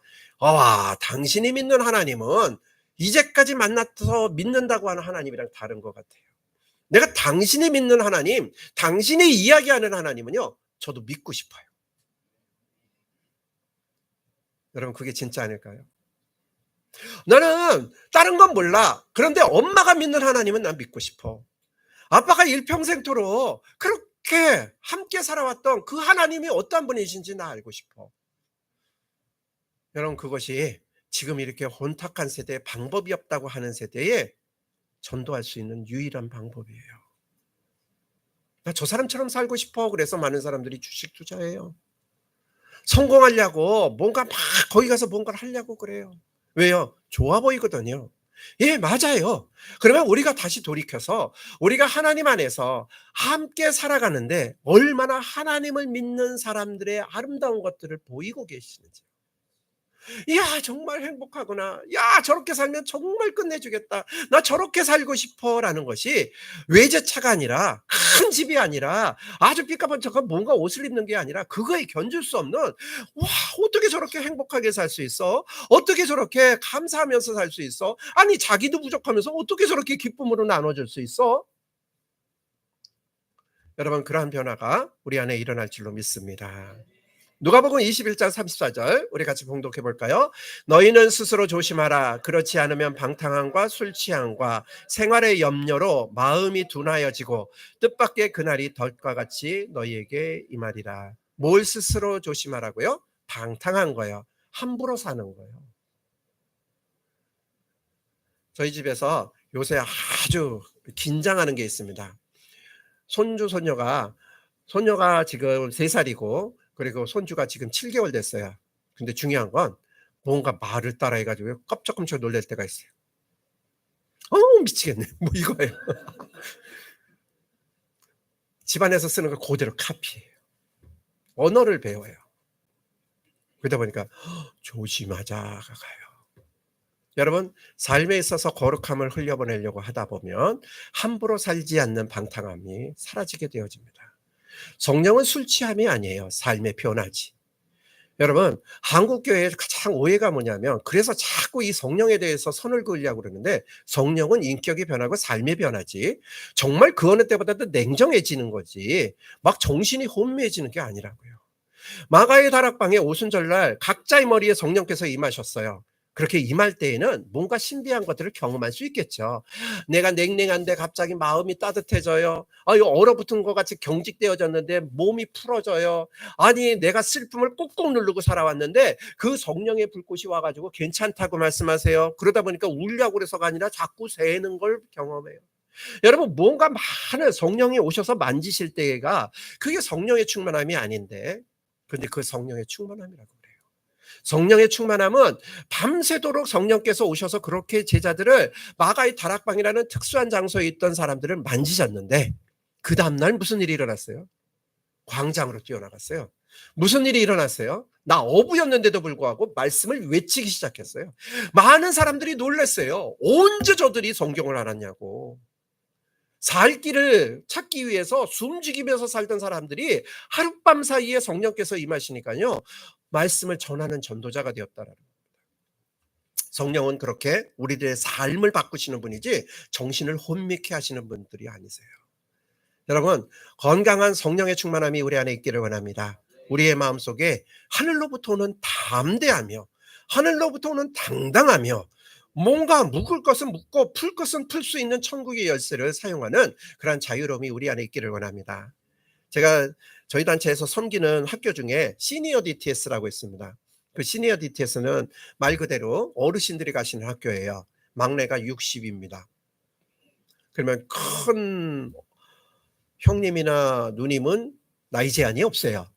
당신이 믿는 하나님은 이제까지 만나서 믿는다고 하는 하나님이랑 다른 것 같아요. 내가 당신이 믿는 하나님, 당신이 이야기하는 하나님은요, 저도 믿고 싶어요. 여러분, 그게 진짜 아닐까요? 나는 다른 건 몰라. 그런데 엄마가 믿는 하나님은 난 믿고 싶어. 아빠가 일평생토록 그렇게 함께 살아왔던 그 하나님이 어떤 분이신지 나 알고 싶어. 여러분, 그것이 지금 이렇게 혼탁한 세대에 방법이 없다고 하는 세대에 전도할 수 있는 유일한 방법이에요. 나 저 사람처럼 살고 싶어. 그래서 많은 사람들이 주식 투자해요. 성공하려고 뭔가 막 거기 가서 뭔가를 하려고 그래요. 왜요? 좋아 보이거든요. 예, 맞아요. 그러면 우리가 다시 돌이켜서 우리가 하나님 안에서 함께 살아가는데 얼마나 하나님을 믿는 사람들의 아름다운 것들을 보이고 계시는지. 이야, 정말 행복하구나. 야, 저렇게 살면 정말 끝내주겠다. 나 저렇게 살고 싶어. 라는 것이 외제차가 아니라, 큰 집이 아니라, 아주 삐까번쩍한 뭔가 옷을 입는 게 아니라, 그거에 견줄 수 없는, 와, 어떻게 저렇게 행복하게 살 수 있어? 어떻게 저렇게 감사하면서 살 수 있어? 아니, 자기도 부족하면서 어떻게 저렇게 기쁨으로 나눠줄 수 있어? 여러분, 그러한 변화가 우리 안에 일어날 줄로 믿습니다. 누가복음 21장 34절 우리 같이 봉독해 볼까요? 너희는 스스로 조심하라. 그렇지 않으면 방탕함과 술 취함과 생활의 염려로 마음이 둔하여지고 뜻밖의 그날이 덫과 같이 너희에게 임하리라. 뭘 스스로 조심하라고요? 방탕한 거예요. 함부로 사는 거예요. 저희 집에서 요새 아주 긴장하는 게 있습니다. 손주가 지금 3살이고 그리고 손주가 지금 7개월 됐어요. 근데 중요한 건 뭔가 말을 따라해가지고 깜짝깜짝 놀랄 때가 있어요. 미치겠네. 뭐 이거예요. 집안에서 쓰는 걸 그대로 카피해요. 언어를 배워요. 그러다 보니까 조심하자가 가요. 여러분, 삶에 있어서 거룩함을 흘려보내려고 하다 보면 함부로 살지 않는 방탕함이 사라지게 되어집니다. 성령은 술 취함이 아니에요. 삶의 변화지. 여러분, 한국교회의 가장 오해가 뭐냐면 그래서 자꾸 이 성령에 대해서 선을 그으려고 그러는데 성령은 인격이 변하고 삶의 변화지 정말 그 어느 때보다도 냉정해지는 거지 막 정신이 혼미해지는 게 아니라고요. 마가의 다락방에 오순절날 각자의 머리에 성령께서 임하셨어요. 그렇게 임할 때에는 뭔가 신비한 것들을 경험할 수 있겠죠. 내가 냉랭한데 갑자기 마음이 따뜻해져요. 얼어붙은 것 같이 경직되어졌는데 몸이 풀어져요. 아니 내가 슬픔을 꾹꾹 누르고 살아왔는데 그 성령의 불꽃이 와가지고 괜찮다고 말씀하세요. 그러다 보니까 울려고 그래서가 아니라 자꾸 새는 걸 경험해요. 여러분 뭔가 많은 성령이 오셔서 만지실 때가 그게 성령의 충만함이 아닌데, 근데 그 성령의 충만함이라고 그래요. 성령의 충만함은 밤새도록 성령께서 오셔서 그렇게 제자들을 마가의 다락방이라는 특수한 장소에 있던 사람들을 만지셨는데, 그 다음날 무슨 일이 일어났어요? 광장으로 뛰어나갔어요. 무슨 일이 일어났어요? 나 어부였는데도 불구하고 말씀을 외치기 시작했어요. 많은 사람들이 놀랐어요. 언제 저들이 성경을 알았냐고. 살 길을 찾기 위해서 숨죽이면서 살던 사람들이 하룻밤 사이에 성령께서 임하시니까요, 말씀을 전하는 전도자가 되었다라는 겁니다. 성령은 그렇게 우리들의 삶을 바꾸시는 분이지 정신을 혼미케 하시는 분들이 아니세요. 여러분, 건강한 성령의 충만함이 우리 안에 있기를 원합니다. 우리의 마음속에 하늘로부터 오는 담대하며 하늘로부터 오는 당당하며 뭔가 묶을 것은 묶고 풀 것은 풀 수 있는 천국의 열쇠를 사용하는 그러한 자유로움이 우리 안에 있기를 원합니다. 제가 저희 단체에서 섬기는 학교 중에 시니어 DTS라고 있습니다. 그 시니어 DTS는 말 그대로 어르신들이 가시는 학교예요. 막내가 60입니다. 그러면 큰 형님이나 누님은 나이 제한이 없어요.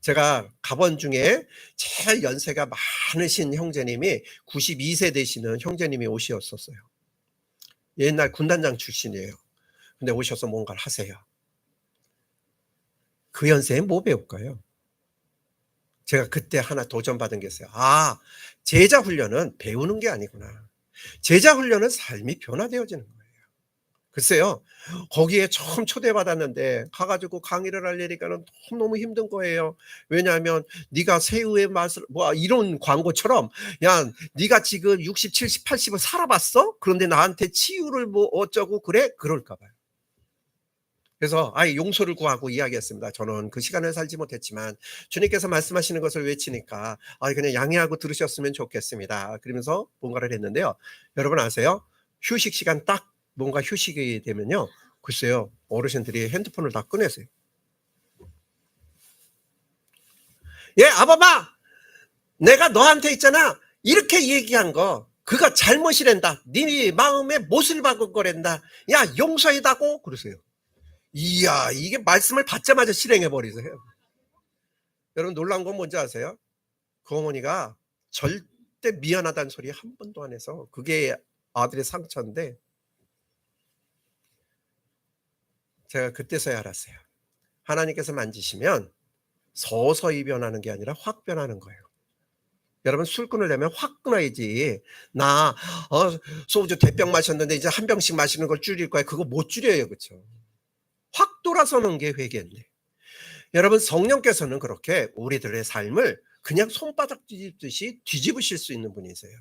제가 가본 중에 제일 연세가 많으신 형제님이 92세 되시는 형제님이 오셨었어요. 옛날 군단장 출신이에요. 근데 오셔서 뭔가를 하세요. 그 연세에 뭐 배울까요? 제가 그때 하나 도전받은 게 있어요. 제자 훈련은 배우는 게 아니구나. 제자 훈련은 삶이 변화되어지는 거예요. 글쎄요, 거기에 처음 초대받았는데 가가지고 강의를 하려니까는 너무 힘든 거예요. 왜냐하면 네가 새우의 맛을 이런 광고처럼, 야 네가 지금 60, 70, 80을 살아봤어? 그런데 나한테 치유를 어쩌고 그래? 그럴까 봐요. 그래서 용서를 구하고 이야기했습니다. 저는 그 시간을 살지 못했지만 주님께서 말씀하시는 것을 외치니까 그냥 양해하고 들으셨으면 좋겠습니다. 그러면서 뭔가를 했는데요. 여러분 아세요? 휴식 시간 딱 뭔가 휴식이 되면요, 글쎄요, 어르신들이 핸드폰을 다 꺼내세요. 아범아, 내가 너한테 있잖아, 이렇게 얘기한 거 그거 잘못이란다. 네 마음에 못을 박은 거란다. 야 용서해다고 그러세요. 이야, 이게 말씀을 받자마자 실행해 버리세요. 여러분 놀라운 건 뭔지 아세요? 그 어머니가 절대 미안하다는 소리 한 번도 안 해서 그게 아들의 상처인데, 제가 그때서야 알았어요. 하나님께서 만지시면 서서히 변하는 게 아니라 확 변하는 거예요. 여러분 술 끊으려면 확 끊어야지. 나 소주 대병 마셨는데 이제 한 병씩 마시는 걸 줄일 거야. 그거 못 줄여요. 그렇죠? 확 돌아서는 게 회개인데, 여러분 성령께서는 그렇게 우리들의 삶을 그냥 손바닥 뒤집듯이 뒤집으실 수 있는 분이세요.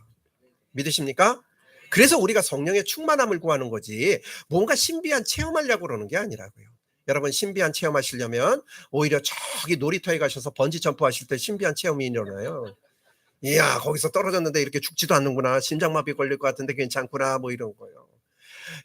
믿으십니까? 그래서 우리가 성령의 충만함을 구하는 거지 뭔가 신비한 체험하려고 그러는 게 아니라고요. 여러분 신비한 체험하시려면 오히려 저기 놀이터에 가셔서 번지 점프 하실 때 신비한 체험이 일어나요. 이야, 거기서 떨어졌는데 이렇게 죽지도 않는구나. 심장마비 걸릴 것 같은데 괜찮구나. 이런 거예요.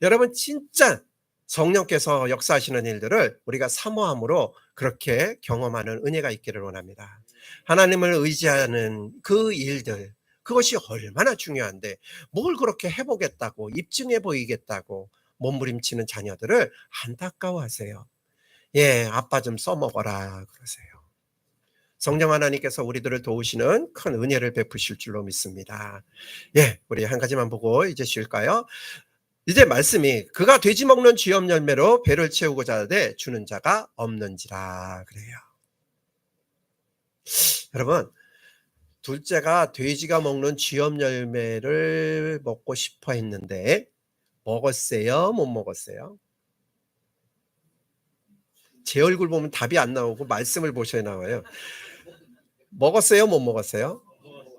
여러분 진짜 성령께서 역사하시는 일들을 우리가 사모함으로 그렇게 경험하는 은혜가 있기를 원합니다. 하나님을 의지하는 그 일들, 그것이 얼마나 중요한데 뭘 그렇게 해보겠다고 입증해 보이겠다고 몸부림치는 자녀들을 안타까워하세요. 아빠 좀 써먹어라 그러세요. 성령 하나님께서 우리들을 도우시는 큰 은혜를 베푸실 줄로 믿습니다. 우리 한 가지만 보고 이제 쉴까요? 이제 말씀이 그가 돼지 먹는 쥐염 열매로 배를 채우고자 하되 주는 자가 없는지라 그래요. 여러분 둘째가 돼지가 먹는 쥐염 열매를 먹고 싶어 했는데 먹었어요? 못 먹었어요? 제 얼굴 보면 답이 안 나오고 말씀을 보셔야 나와요. 먹었어요? 못 먹었어요?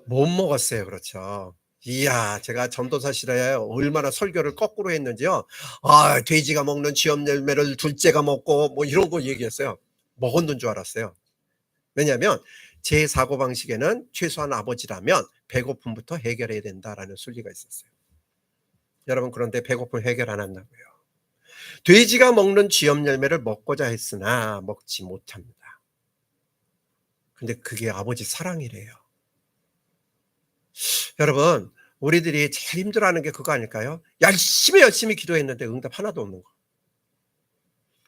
못 먹었어요. 그렇죠. 이야, 제가 전도사실에 얼마나 설교를 거꾸로 했는지요. 돼지가 먹는 쥐염 열매를 둘째가 먹고 이런 거 얘기했어요. 먹었는 줄 알았어요. 왜냐하면 제 사고방식에는 최소한 아버지라면 배고픔부터 해결해야 된다라는 순리가 있었어요. 여러분, 그런데 배고픔 해결 안 한다고요. 돼지가 먹는 쥐염 열매를 먹고자 했으나 먹지 못합니다. 근데 그게 아버지 사랑이래요. 여러분, 우리들이 제일 힘들어하는 게 그거 아닐까요? 열심히 기도했는데 응답 하나도 없는 거.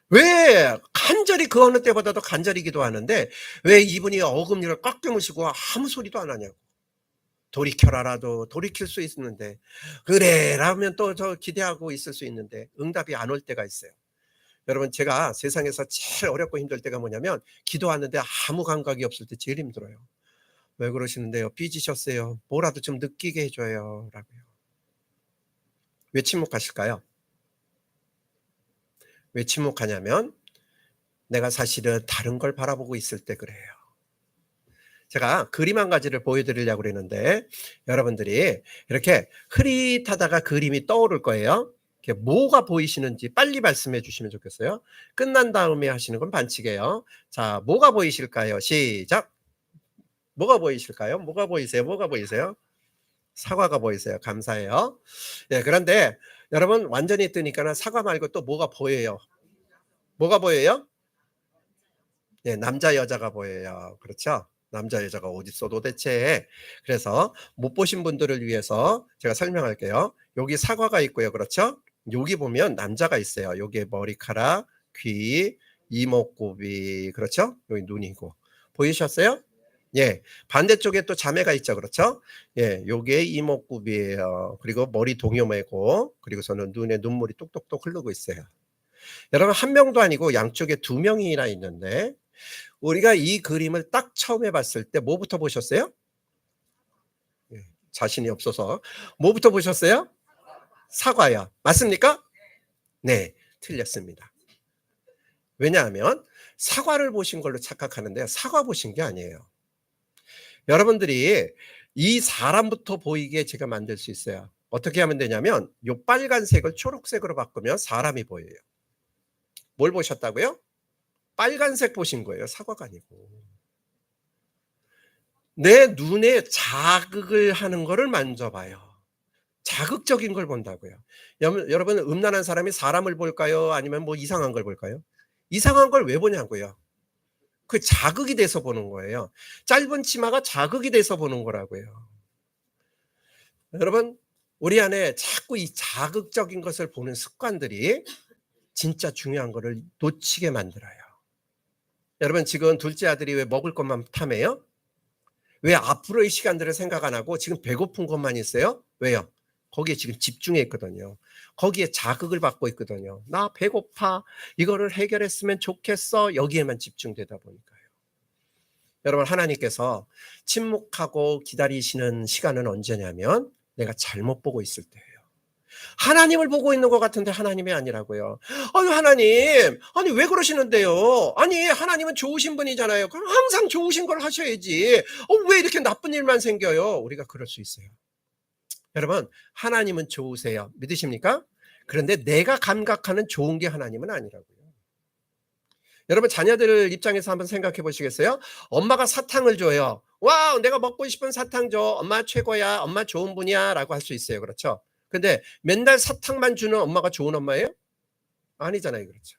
왜 간절히 그 어느 때보다도 간절히 기도하는데 왜 이분이 어금니를 꽉 깨무시고 아무 소리도 안 하냐고. 돌이켜라라도 돌이킬 수 있는데, 그래 라면 또 저 기대하고 있을 수 있는데 응답이 안 올 때가 있어요. 여러분, 제가 세상에서 제일 어렵고 힘들 때가 뭐냐면 기도하는데 아무 감각이 없을 때 제일 힘들어요. 왜 그러시는데요? 삐지셨어요. 뭐라도 좀 느끼게 해줘요 라고요. 왜 침묵하실까요? 왜 침묵하냐면 내가 사실은 다른 걸 바라보고 있을 때 그래요. 제가 그림 한 가지를 보여드리려고 그러는데 여러분들이 이렇게 흐릿하다가 그림이 떠오를 거예요. 이렇게 뭐가 보이시는지 빨리 말씀해 주시면 좋겠어요. 끝난 다음에 하시는 건 반칙이에요. 자, 뭐가 보이실까요? 시작. 뭐가 보이실까요? 뭐가 보이세요? 뭐가 보이세요? 사과가 보이세요. 감사해요. 예, 그런데 여러분 완전히 뜨니까 사과 말고 또 뭐가 보여요? 뭐가 보여요? 예, 남자 여자가 보여요. 그렇죠? 남자 여자가 어디 있어 도대체. 그래서 못 보신 분들을 위해서 제가 설명할게요. 여기 사과가 있고요. 그렇죠? 여기 보면 남자가 있어요. 여기에 머리카락, 귀, 이목구비. 그렇죠? 여기 눈이고. 보이셨어요? 예. 반대쪽에 또 자매가 있죠. 그렇죠? 예. 요게 이목구비예요. 그리고 머리 동요매고, 그리고서는 눈에 눈물이 똑똑똑 흐르고 있어요. 여러분, 한 명도 아니고 양쪽에 두 명이나 있는데 우리가 이 그림을 딱 처음에 봤을 때 뭐부터 보셨어요? 예, 자신이 없어서 뭐부터 보셨어요? 사과요. 맞습니까? 네, 틀렸습니다. 왜냐하면 사과를 보신 걸로 착각하는데 사과 보신 게 아니에요. 여러분들이 이 사람부터 보이게 제가 만들 수 있어요. 어떻게 하면 되냐면 이 빨간색을 초록색으로 바꾸면 사람이 보여요. 뭘 보셨다고요? 빨간색 보신 거예요. 사과가 아니고. 내 눈에 자극을 하는 거를 만져봐요. 자극적인 걸 본다고요. 여러분, 음란한 사람이 사람을 볼까요? 아니면 뭐 이상한 걸 볼까요? 이상한 걸 왜 보냐고요. 그 자극이 돼서 보는 거예요. 짧은 치마가 자극이 돼서 보는 거라고요. 여러분, 우리 안에 자꾸 이 자극적인 것을 보는 습관들이 진짜 중요한 거를 놓치게 만들어요. 여러분, 지금 둘째 아들이 왜 먹을 것만 탐해요? 왜 앞으로의 시간들을 생각 안 하고 지금 배고픈 것만 있어요? 왜요? 거기에 지금 집중해 있거든요. 거기에 자극을 받고 있거든요. 나 배고파. 이거를 해결했으면 좋겠어. 여기에만 집중되다 보니까요. 여러분, 하나님께서 침묵하고 기다리시는 시간은 언제냐면 내가 잘못 보고 있을 때예요. 하나님을 보고 있는 것 같은데 하나님이 아니라고요. 아니, 하나님, 아니 왜 그러시는데요? 아니, 하나님은 좋으신 분이잖아요. 그럼 항상 좋으신 걸 하셔야지. 왜 이렇게 나쁜 일만 생겨요? 우리가 그럴 수 있어요. 여러분, 하나님은 좋으세요. 믿으십니까? 그런데 내가 감각하는 좋은 게 하나님은 아니라고요. 여러분, 자녀들 입장에서 한번 생각해 보시겠어요? 엄마가 사탕을 줘요. 와, 내가 먹고 싶은 사탕 줘. 엄마 최고야. 엄마 좋은 분이야. 라고 할 수 있어요. 그렇죠? 근데 맨날 사탕만 주는 엄마가 좋은 엄마예요? 아니잖아요. 그렇죠?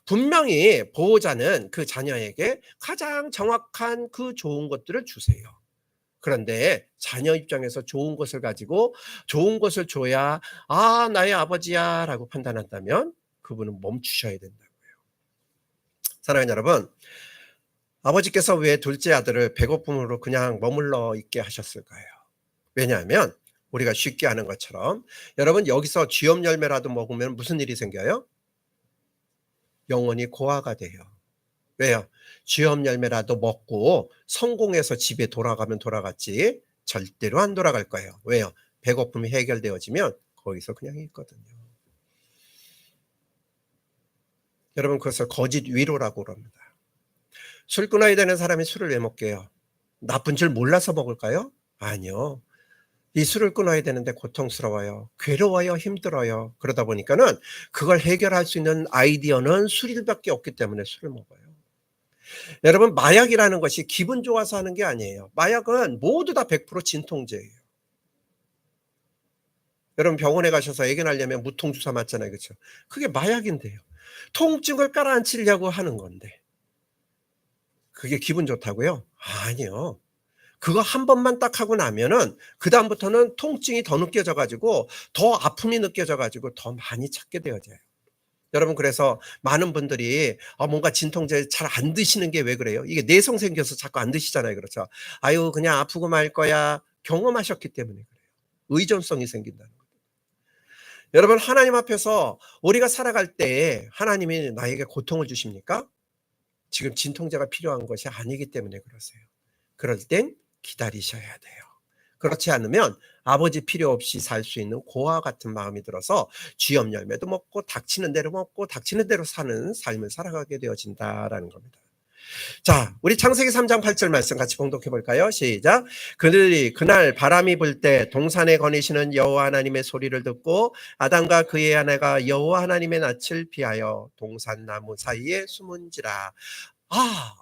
분명히 보호자는 그 자녀에게 가장 정확한 그 좋은 것들을 주세요. 그런데 자녀 입장에서 좋은 것을 가지고 좋은 것을 줘야 나의 아버지야 라고 판단한다면 그분은 멈추셔야 된다고요. 사랑하는 여러분, 아버지께서 왜 둘째 아들을 배고픔으로 그냥 머물러 있게 하셨을까요? 왜냐하면 우리가 쉽게 아는 것처럼 여러분, 여기서 쥐염 열매라도 먹으면 무슨 일이 생겨요? 영원히 고아가 돼요. 왜요? 쥐염 열매라도 먹고 성공해서 집에 돌아가면 돌아갔지 절대로 안 돌아갈 거예요. 왜요? 배고픔이 해결되어지면 거기서 그냥 있거든요. 여러분, 그것을 거짓 위로라고 그럽니다. 술 끊어야 되는 사람이 술을 왜 먹게요? 나쁜 줄 몰라서 먹을까요? 아니요. 이 술을 끊어야 되는데 고통스러워요. 괴로워요. 힘들어요. 그러다 보니까는 그걸 해결할 수 있는 아이디어는 술밖에 없기 때문에 술을 먹어요. 여러분, 마약이라는 것이 기분 좋아서 하는 게 아니에요. 마약은 모두 다 100% 진통제예요. 여러분, 병원에 가셔서 애견하려면 무통주사 맞잖아요. 그렇죠? 그게 마약인데요. 통증을 깔아앉히려고 하는 건데 그게 기분 좋다고요? 아니요. 그거 한 번만 딱 하고 나면은 그다음부터는 통증이 더 느껴져 가지고 더 아픔이 느껴져 가지고 더 많이 찾게 되어져요. 여러분, 그래서 많은 분들이 뭔가 진통제 잘 안 드시는 게 왜 그래요? 이게 내성 생겨서 자꾸 안 드시잖아요. 그렇죠? 아유, 그냥 아프고 말 거야. 경험하셨기 때문에 그래요. 의존성이 생긴다는 거예요. 여러분, 하나님 앞에서 우리가 살아갈 때 하나님이 나에게 고통을 주십니까? 지금 진통제가 필요한 것이 아니기 때문에 그러세요. 그럴 땐 기다리셔야 돼요. 그렇지 않으면 아버지 필요 없이 살 수 있는 고아와 같은 마음이 들어서 쥐염 열매도 먹고 닥치는 대로 먹고 닥치는 대로 사는 삶을 살아가게 되어진다라는 겁니다. 자, 우리 창세기 3장 8절 말씀 같이 봉독해 볼까요? 시작. 그날 바람이 불 때 동산에 거니시는 여호와 하나님의 소리를 듣고 아담과 그의 아내가 여호와 하나님의 낯을 피하여 동산 나무 사이에 숨은지라.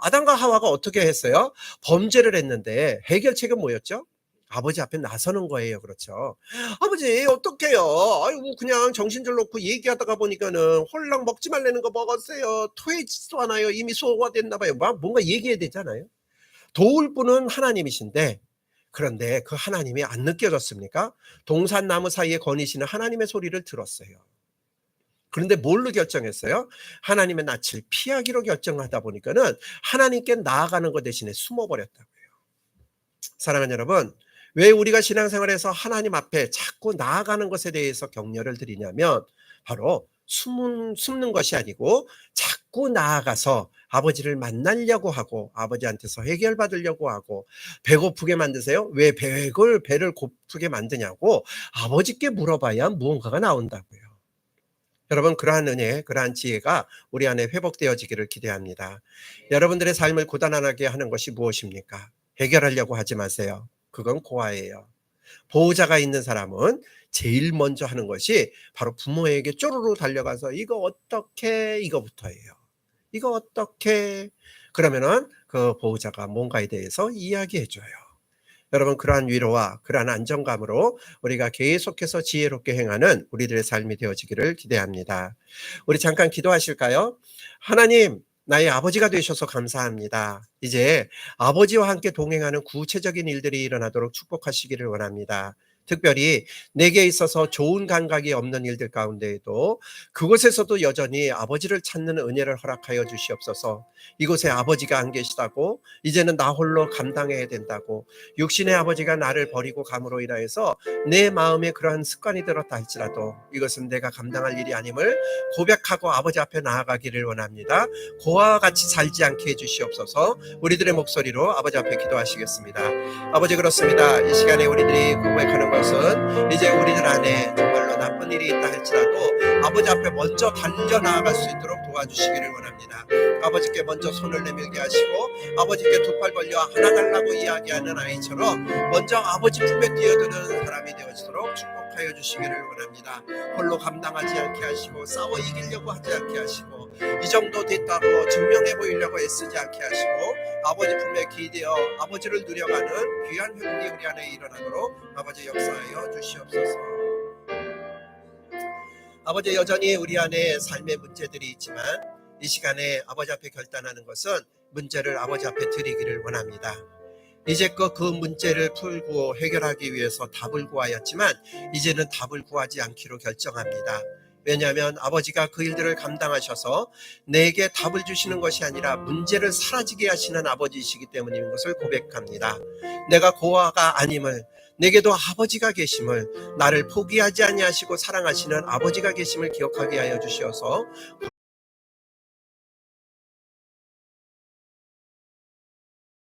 아담과 하와가 어떻게 했어요? 범죄를 했는데 해결책은 뭐였죠? 아버지 앞에 나서는 거예요. 그렇죠? 아버지, 어떡해요? 아이고, 그냥 정신줄 놓고 얘기하다가 보니까는 홀랑 먹지 말라는 거 먹었어요. 토해지지도 않아요. 이미 소화됐나 봐요. 뭔가 얘기해야 되잖아요. 도울 분은 하나님이신데, 그런데 그 하나님이 안 느껴졌습니까? 동산나무 사이에 거니시는 하나님의 소리를 들었어요. 그런데 뭘로 결정했어요? 하나님의 낯을 피하기로 결정하다 보니까는 하나님께 나아가는 것 대신에 숨어버렸다고요. 사랑하는 여러분, 왜 우리가 신앙생활에서 하나님 앞에 자꾸 나아가는 것에 대해서 격려를 드리냐면 바로 숨는 것이 아니고 자꾸 나아가서 아버지를 만나려고 하고 아버지한테서 해결받으려고 하고 배고프게 만드세요. 왜 배를 고프게 만드냐고 아버지께 물어봐야 무언가가 나온다고요. 여러분, 그러한 은혜, 그러한 지혜가 우리 안에 회복되어지기를 기대합니다. 여러분들의 삶을 고단하게 하는 것이 무엇입니까? 해결하려고 하지 마세요. 그건 고아예요. 보호자가 있는 사람은 제일 먼저 하는 것이 바로 부모에게 쪼르르 달려가서 이거 어떻게, 이거부터예요. 이거 어떻게. 그러면은 그 보호자가 뭔가에 대해서 이야기해줘요. 여러분, 그러한 위로와 그러한 안정감으로 우리가 계속해서 지혜롭게 행하는 우리들의 삶이 되어지기를 기대합니다. 우리 잠깐 기도하실까요? 하나님, 나의 아버지가 되셔서 감사합니다. 이제 아버지와 함께 동행하는 구체적인 일들이 일어나도록 축복하시기를 원합니다. 특별히 내게 있어서 좋은 감각이 없는 일들 가운데에도 그곳에서도 여전히 아버지를 찾는 은혜를 허락하여 주시옵소서. 이곳에 아버지가 안 계시다고 이제는 나 홀로 감당해야 된다고 육신의 아버지가 나를 버리고 감으로 인하여서 내 마음에 그러한 습관이 들었다 할지라도 이것은 내가 감당할 일이 아님을 고백하고 아버지 앞에 나아가기를 원합니다. 고아와 같이 살지 않게 해주시옵소서. 우리들의 목소리로 아버지 앞에 기도하시겠습니다. 아버지, 그렇습니다. 이 시간에 우리들이 고백하는 것은 이제 우리들 안에 정말로 나쁜 일이 있다 할지라도 아버지 앞에 먼저 달려나아갈 수 있도록 도와주시기를 원합니다. 아버지께 먼저 손을 내밀게 하시고 아버지께 두 팔 벌려 하나 달라고 이야기하는 아이처럼 먼저 아버지 품에 뛰어드는 사람이 되어지도록 축복하여 주시기를 원합니다. 홀로 감당하지 않게 하시고 싸워 이기려고 하지 않게 하시고 이 정도 됐다고 증명해 보이려고 애쓰지 않게 하시고 아버지 품에 기대어 아버지를 누려가는 귀한 회복이 우리 안에 일어나도록 아버지 역사하여 주시옵소서. 아버지, 여전히 우리 안에 삶의 문제들이 있지만 이 시간에 아버지 앞에 결단하는 것은 문제를 아버지 앞에 드리기를 원합니다. 이제껏 그 문제를 풀고 해결하기 위해서 답을 구하였지만 이제는 답을 구하지 않기로 결정합니다. 왜냐하면 아버지가 그 일들을 감당하셔서 내게 답을 주시는 것이 아니라 문제를 사라지게 하시는 아버지이시기 때문인 것을 고백합니다. 내가 고아가 아님을, 내게도 아버지가 계심을, 나를 포기하지 아니하시고 사랑하시는 아버지가 계심을 기억하게 하여 주시어서